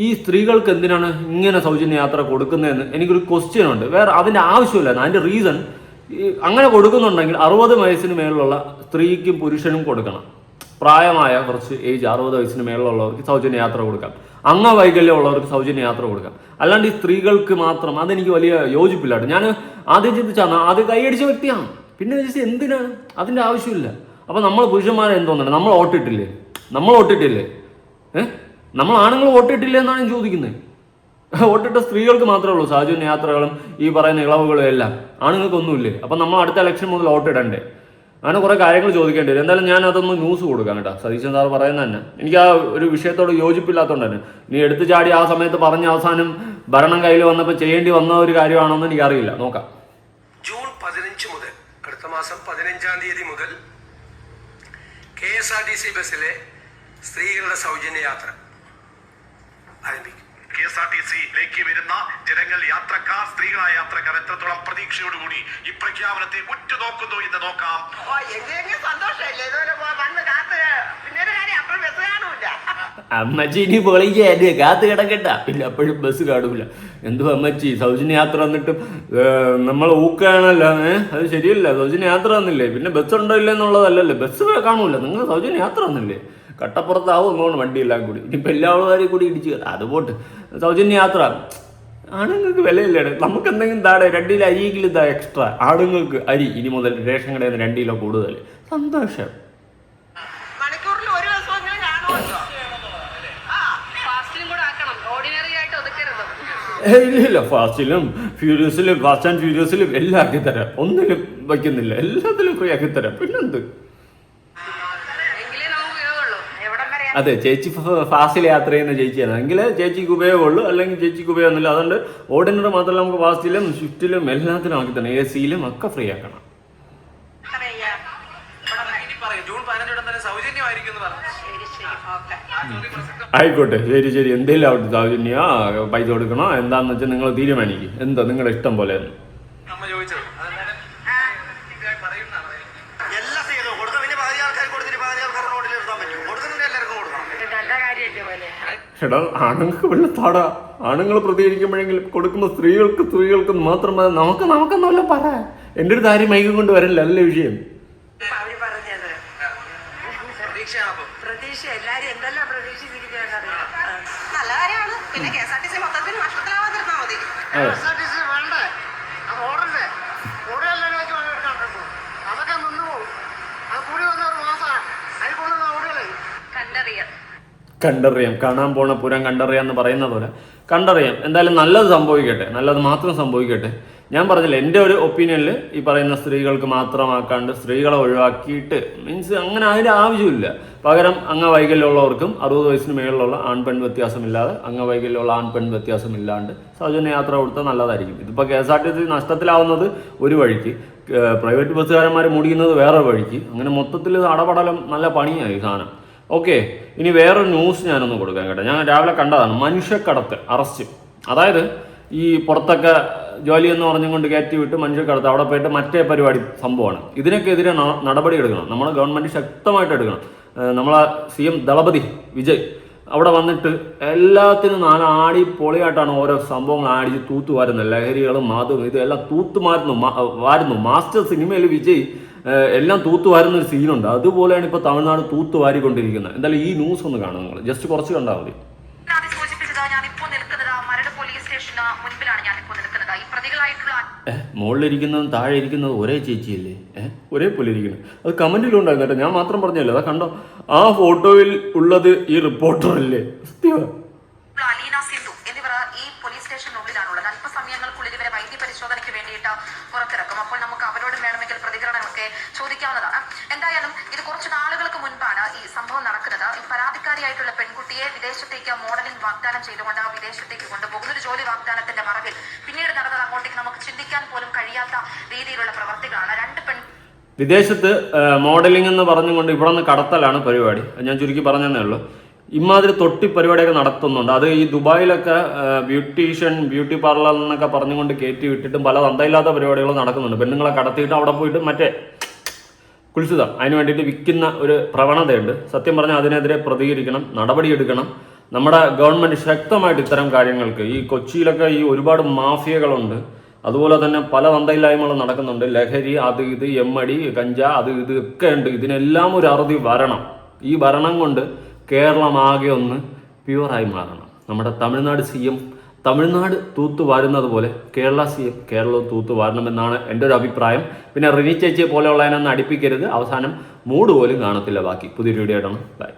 ഈ സ്ത്രീകൾക്ക് എന്തിനാണ് ഇങ്ങനെ സൗജന്യ യാത്ര കൊടുക്കുന്നതെന്ന് എനിക്കൊരു ക്വസ്റ്റ്യൻ ഉണ്ട്. വേറെ അതിൻ്റെ ആവശ്യമില്ല. അതിൻ്റെ റീസൺ, അങ്ങനെ കൊടുക്കുന്നുണ്ടെങ്കിൽ 60 വയസ്സിന് മേലുള്ള സ്ത്രീക്കും പുരുഷനും കൊടുക്കണം. പ്രായമായ കുറച്ച് ഏജ് 60 വയസ്സിന് മേലുള്ളവർക്ക് സൗജന്യ യാത്ര കൊടുക്കാം, അംഗവൈകല്യം ഉള്ളവർക്ക് സൗജന്യ യാത്ര കൊടുക്കാം. അല്ലാണ്ട് ഈ സ്ത്രീകൾക്ക് മാത്രം അതെനിക്ക് വലിയ യോജിപ്പില്ലാട്ടോ. ഞാൻ ആദ്യം ചിന്തിച്ചാണ്, ആദ്യം കൈയടിച്ച വ്യക്തിയാണ്, പിന്നെ ചോദിച്ചാൽ എന്തിനാണ്, അതിൻ്റെ ആവശ്യമില്ല. അപ്പം നമ്മൾ പുരുഷന്മാരെ എന്തോന്നുണ്ട്, നമ്മൾ വോട്ടിട്ടില്ലേ? നമ്മൾ ആണുങ്ങൾ വോട്ടിട്ടില്ലേ എന്നാണ് ഞാൻ ചോദിക്കുന്നത്. വോട്ടിട്ട സ്ത്രീകൾക്ക് മാത്രമേ ഉള്ളൂ സൗജന്യ യാത്രകളും ഈ പറയുന്ന ഇളവുകളും എല്ലാം, ആണുങ്ങൾക്കൊന്നുമില്ലേ? അപ്പം നമ്മൾ അടുത്ത ഇലക്ഷൻ മുതൽ വോട്ടിടണ്ടേ? അങ്ങനെ കുറേ കാര്യങ്ങൾ ചോദിക്കേണ്ടി വരും. എന്തായാലും ഞാൻ അതൊന്ന് ന്യൂസ് കൊടുക്കാം കേട്ടോ. സതീശൻ സാർ പറയുന്നത് തന്നെ എനിക്ക് ആ ഒരു വിഷയത്തോട് യോജിപ്പില്ലാത്തതുകൊണ്ട് തന്നെ നീ എടുത്തു ചാടി ആ സമയത്ത് പറഞ്ഞ അവസാനം ഭരണം കയ്യിൽ വന്നപ്പോൾ ചെയ്യേണ്ടി വന്ന ഒരു കാര്യമാണെന്ന് എനിക്കറിയില്ല. നോക്കാം. ജൂൺ 15 മുതൽ അടുത്ത മാസം 15-ാം തീയതി മുതൽ KSRTC ബസ്സിലെ സ്ത്രീകളുടെ സൗജന്യ യാത്ര ആരംഭിക്കും. KSRTC-യിലേക്ക് വരുന്ന ജനങ്ങൾ, യാത്രക്കാർ, സ്ത്രീകളായ യാത്രക്കാർ എത്രത്തോളം പ്രതീക്ഷയോടുകൂടി ഈ പ്രഖ്യാപനത്തെ ഉറ്റുനോക്കുന്നു എന്ന് നോക്കാം. അമ്മച്ചി ഇനി പൊളിക്കാ കാത്ത് കിടക്കട്ട, പിന്നെ അപ്പോഴും ബസ് കാണൂല. എന്തോ അമ്മച്ചി സൗജന്യ യാത്ര വന്നിട്ടും നമ്മൾ ഊക്കാണല്ലോ. അത് ശരിയല്ല, സൗജന്യ യാത്ര വന്നില്ലേ, പിന്നെ ബസ് ഉണ്ടോ ഇല്ല എന്നുള്ളതല്ലല്ലോ. ബസ് കാണൂല, നിങ്ങൾ സൗജന്യ യാത്ര വന്നില്ലേ, കട്ടപ്പുറത്താവും ഒന്നുകൊണ്ട് വണ്ടിയെല്ലാം കൂടി. ഇനിയിപ്പോൾ എല്ലാ ആളുകാരെയും കൂടി ഇടിച്ച് കയറാം, അത് പോട്ട്. സൗജന്യ യാത്ര ആണുങ്ങൾക്ക് വിലയില്ലേ? നമുക്ക് എന്തെങ്കിലും താഴെ 2 കിലോ അരിയെങ്കിലും ഇതാ എക്സ്ട്രാ. ആണുങ്ങൾക്ക് അരി ഇനി മുതൽ റേഷൻ കടയിൽ നിന്ന് 2 കിലോ കൂടുതൽ. സന്തോഷം. ഇല്ല, ഫാസ്റ്റിലും ഫ്യൂരിയസിലും, ഫാസ്റ്റ് ആൻഡ് ഫ്യൂരിയസിലും എല്ലാം ആക്കി തരാം. ഒന്നിലും വയ്ക്കുന്നില്ല, എല്ലാത്തിലും ഫ്രീ ആക്കി തരാം. പിന്നെന്ത്? അതെ, ചേച്ചി ഫാസ്റ്റിൽ യാത്ര ചെയ്യുന്ന ചേച്ചിയാണ് എങ്കിൽ ചേച്ചിക്ക് ഉപയോഗമുള്ളൂ, അല്ലെങ്കിൽ ചേച്ചിക്ക് ഉപയോഗമൊന്നുമില്ല. അതുകൊണ്ട് ഓർഡിനറി മാത്രമല്ല, നമുക്ക് ഫാസ്റ്റിലും സ്വിഫ്റ്റിലും എല്ലാത്തിലും ആക്കി തന്നെ, AC-യിലും ഒക്കെ ഫ്രീ ആക്കണം. ആയിക്കോട്ടെ, ശരി, എന്തെങ്കിലും ആവട്ടെ. സൗജന്യ പൈസ കൊടുക്കണോ എന്താന്ന് വെച്ചാൽ നിങ്ങൾ തീരുമാനിക്കും. എന്താ നിങ്ങളുടെ ഇഷ്ടം പോലെ. എടാ, ആണുങ്ങൾക്ക് വെള്ള താടാ. ആണുങ്ങൾ പ്രതികരിക്കുമ്പോഴെങ്കിലും കൊടുക്കുമ്പോൾ സ്ത്രീകൾക്ക് മാത്രം നമുക്കെന്നല്ല പറ. എൻ്റെ ഒരു കാര്യം മൈക്കും കൊണ്ട് വരല്ല, അല്ലേ വിഷയം. കണ്ടറിയാം, കാണാൻ പോണ പുരം കണ്ടറിയാന്ന് പറയുന്ന പോലെ കണ്ടറിയാം. എന്തായാലും നല്ലത് സംഭവിക്കട്ടെ, നല്ലത് മാത്രം സംഭവിക്കട്ടെ. ഞാൻ പറഞ്ഞില്ല, എൻ്റെ ഒരു ഒപ്പീനിയനിൽ ഈ പറയുന്ന സ്ത്രീകൾക്ക് മാത്രമാക്കാണ്ട് സ്ത്രീകളെ ഒഴിവാക്കിയിട്ട് മീൻസ് അങ്ങനെ അതിൻ്റെ ആവശ്യമില്ല. പകരം അംഗവൈകല്യമുള്ളവർക്കും 60 വയസ്സിന് മേളിലുള്ള ആൺപെൺ വ്യത്യാസമില്ലാതെ, അംഗവൈകല്യമുള്ള ആൺപെൺ വ്യത്യാസമില്ലാണ്ട് സൗജന്യ യാത്ര കൊടുത്താൽ നല്ലതായിരിക്കും. ഇതിപ്പോൾ KSRTC നഷ്ടത്തിലാവുന്നത് ഒരു വഴിക്ക്, പ്രൈവറ്റ് ബസ്സുകാരന്മാർ മുടിക്കുന്നത് വേറെ വഴിക്ക്, അങ്ങനെ മൊത്തത്തിൽ അടപടലം നല്ല പണിയായി സാധനം. ഓക്കെ, ഇനി വേറൊരു ന്യൂസ് ഞാനൊന്ന് കൊടുക്കാൻ കേട്ടോ. ഞാൻ രാവിലെ കണ്ടതാണ്, മനുഷ്യക്കടത്ത് അറസ്റ്റ്. അതായത് ഈ പുറത്തൊക്കെ ജോലി എന്ന് പറഞ്ഞുകൊണ്ട് കയറ്റി വിട്ട് മനുഷ്യക്കടത്ത് അവിടെ പോയിട്ട് മറ്റേ പരിപാടി സംഭവമാണ്. ഇതിനൊക്കെതിരെ നടപടി എടുക്കണം. നമ്മളെ ഗവൺമെൻറ് ശക്തമായിട്ട് എടുക്കണം. നമ്മളെ CM ദളപതി വിജയ് അവിടെ വന്നിട്ട് എല്ലാത്തിനും ആടി പൊളിയായിട്ടാണ് ഓരോ സംഭവങ്ങൾ ആടിച്ച് തൂത്തുവാരുന്നത്. ലഹരികളും മതവും ഇതെല്ലാം വാരുന്നു. മാസ്റ്റർ സിനിമയിൽ വിജയ് എല്ലാം തൂത്തുവാരുന്ന ഒരു സീനുണ്ട്. അതുപോലെയാണ് ഇപ്പോൾ തമിഴ്നാട് തൂത്തുവാരിക്കൊണ്ടിരിക്കുന്നത്. എന്തായാലും ഈ ന്യൂസ് ഒന്ന് കാണും നിങ്ങൾ, ജസ്റ്റ് കുറച്ച് കണ്ടാൽ മതി. മുകളിലിരിക്കുന്നതും താഴെ ഇരിക്കുന്നതും ഒരേ ചേച്ചിയല്ലേ? ഒരേ പോലെ ഇരിക്കുന്നത്. അത് കമന്റിലുണ്ടായിരുന്നു കേട്ടോ, ഞാൻ മാത്രം പറഞ്ഞല്ലോ. അതാ കണ്ടോ, ആ ഫോട്ടോയിൽ ഉള്ളത് ഈ റിപ്പോർട്ടർ അല്ലേ? അലീന സിന്ധു എന്നിവർ ഈ പോലീസ് സ്റ്റേഷനുള്ളിലാണുള്ളത്. അല്പസമയങ്ങൾക്കുള്ളിൽ ഇവരെ വൈദ്യപരിശോധനയ്ക്ക് വേണ്ടിയിട്ട് പുറത്തിറക്കും. അപ്പോൾ നമുക്ക് അവരോടും വേണമെങ്കിൽ പ്രതികരണമൊക്കെ ചോദിക്കാവുന്നതാണ്. എന്തായാലും ഇത് കുറച്ച് നാളുകൾക്ക് മുൻപാണ് ഈ സംഭവം നടക്കുന്നത്. ഈ പരാതിക്കാരിയായിട്ടുള്ള പെൺകുട്ടിയെ വിദേശത്തേക്ക് മോഡലിംഗ് വാഗ്ദാനം ചെയ്തുകൊണ്ട് വിദേശത്തേക്ക് കൊണ്ടുപോകുന്ന ഒരു ജോലി വാഗ്ദാനത്തിന്റെ മറവിൽ പിന്നീട് നടന്നത് അങ്ങോട്ടേക്ക് നമുക്ക് ചിന്തിക്കാൻ പോലും കഴിയാത്ത രീതിയിലുള്ള പ്രവർത്തികളാണ്. വിദേശത്ത് മോഡലിംഗ് എന്ന് പറഞ്ഞുകൊണ്ട് ഇവിടെ നിന്ന് കടത്തലാണ് പരിപാടി. ഞാൻ ചുരുക്കി പറഞ്ഞതേ ഉള്ളൂ. ഇമാതിരി തൊട്ടി പരിപാടിയൊക്കെ നടത്തുന്നുണ്ട്. അത് ഈ ദുബായിലൊക്കെ ബ്യൂട്ടി പാർലർ എന്നൊക്കെ പറഞ്ഞുകൊണ്ട് കയറ്റി വിട്ടിട്ടും പല തന്തയില്ലാത്ത പരിപാടികളും നടക്കുന്നുണ്ട്. പെണ്ണുങ്ങളെ കടത്തിയിട്ട് അവിടെ പോയിട്ട് മറ്റേ കുളിച്ചത അതിന് വേണ്ടിയിട്ട് വിൽക്കുന്ന ഒരു പ്രവണതയുണ്ട്. സത്യം പറഞ്ഞാൽ അതിനെതിരെ പ്രതികരിക്കണം, നടപടിയെടുക്കണം. നമ്മുടെ ഗവൺമെൻറ് ശക്തമായിട്ട് ഇത്തരം കാര്യങ്ങൾക്ക്, ഈ കൊച്ചിയിലൊക്കെ ഈ ഒരുപാട് മാഫിയകളുണ്ട്. അതുപോലെ തന്നെ പല തന്തയില്ലായ്മകളും നടക്കുന്നുണ്ട്. ലഹരി, അത് ഇത്, എമ്മടി, കഞ്ച, അത് ഇത് ഒക്കെ ഉണ്ട്. ഇതിനെല്ലാം ഒരു അറുതി വരണം. ഈ ഭരണം കൊണ്ട് കേരളം ആകെ ഒന്ന് പ്യുവറായി മാറണം. നമ്മുടെ തമിഴ്നാട് CM തമിഴ്നാട് തൂത്തുവാരുന്നത് പോലെ കേരളം തൂത്തുവാരണമെന്നാണ് എൻ്റെ ഒരു അഭിപ്രായം. പിന്നെ റിനി ചേച്ചിയെ പോലെയുള്ളതിനൊന്നും അടുപ്പിക്കരുത്. അവസാനം മൂഡ് പോലും കാണത്തില്ല. ബാക്കി പുതിയൊരു വീഡിയോ ആയിട്ടാണ്. ബൈ.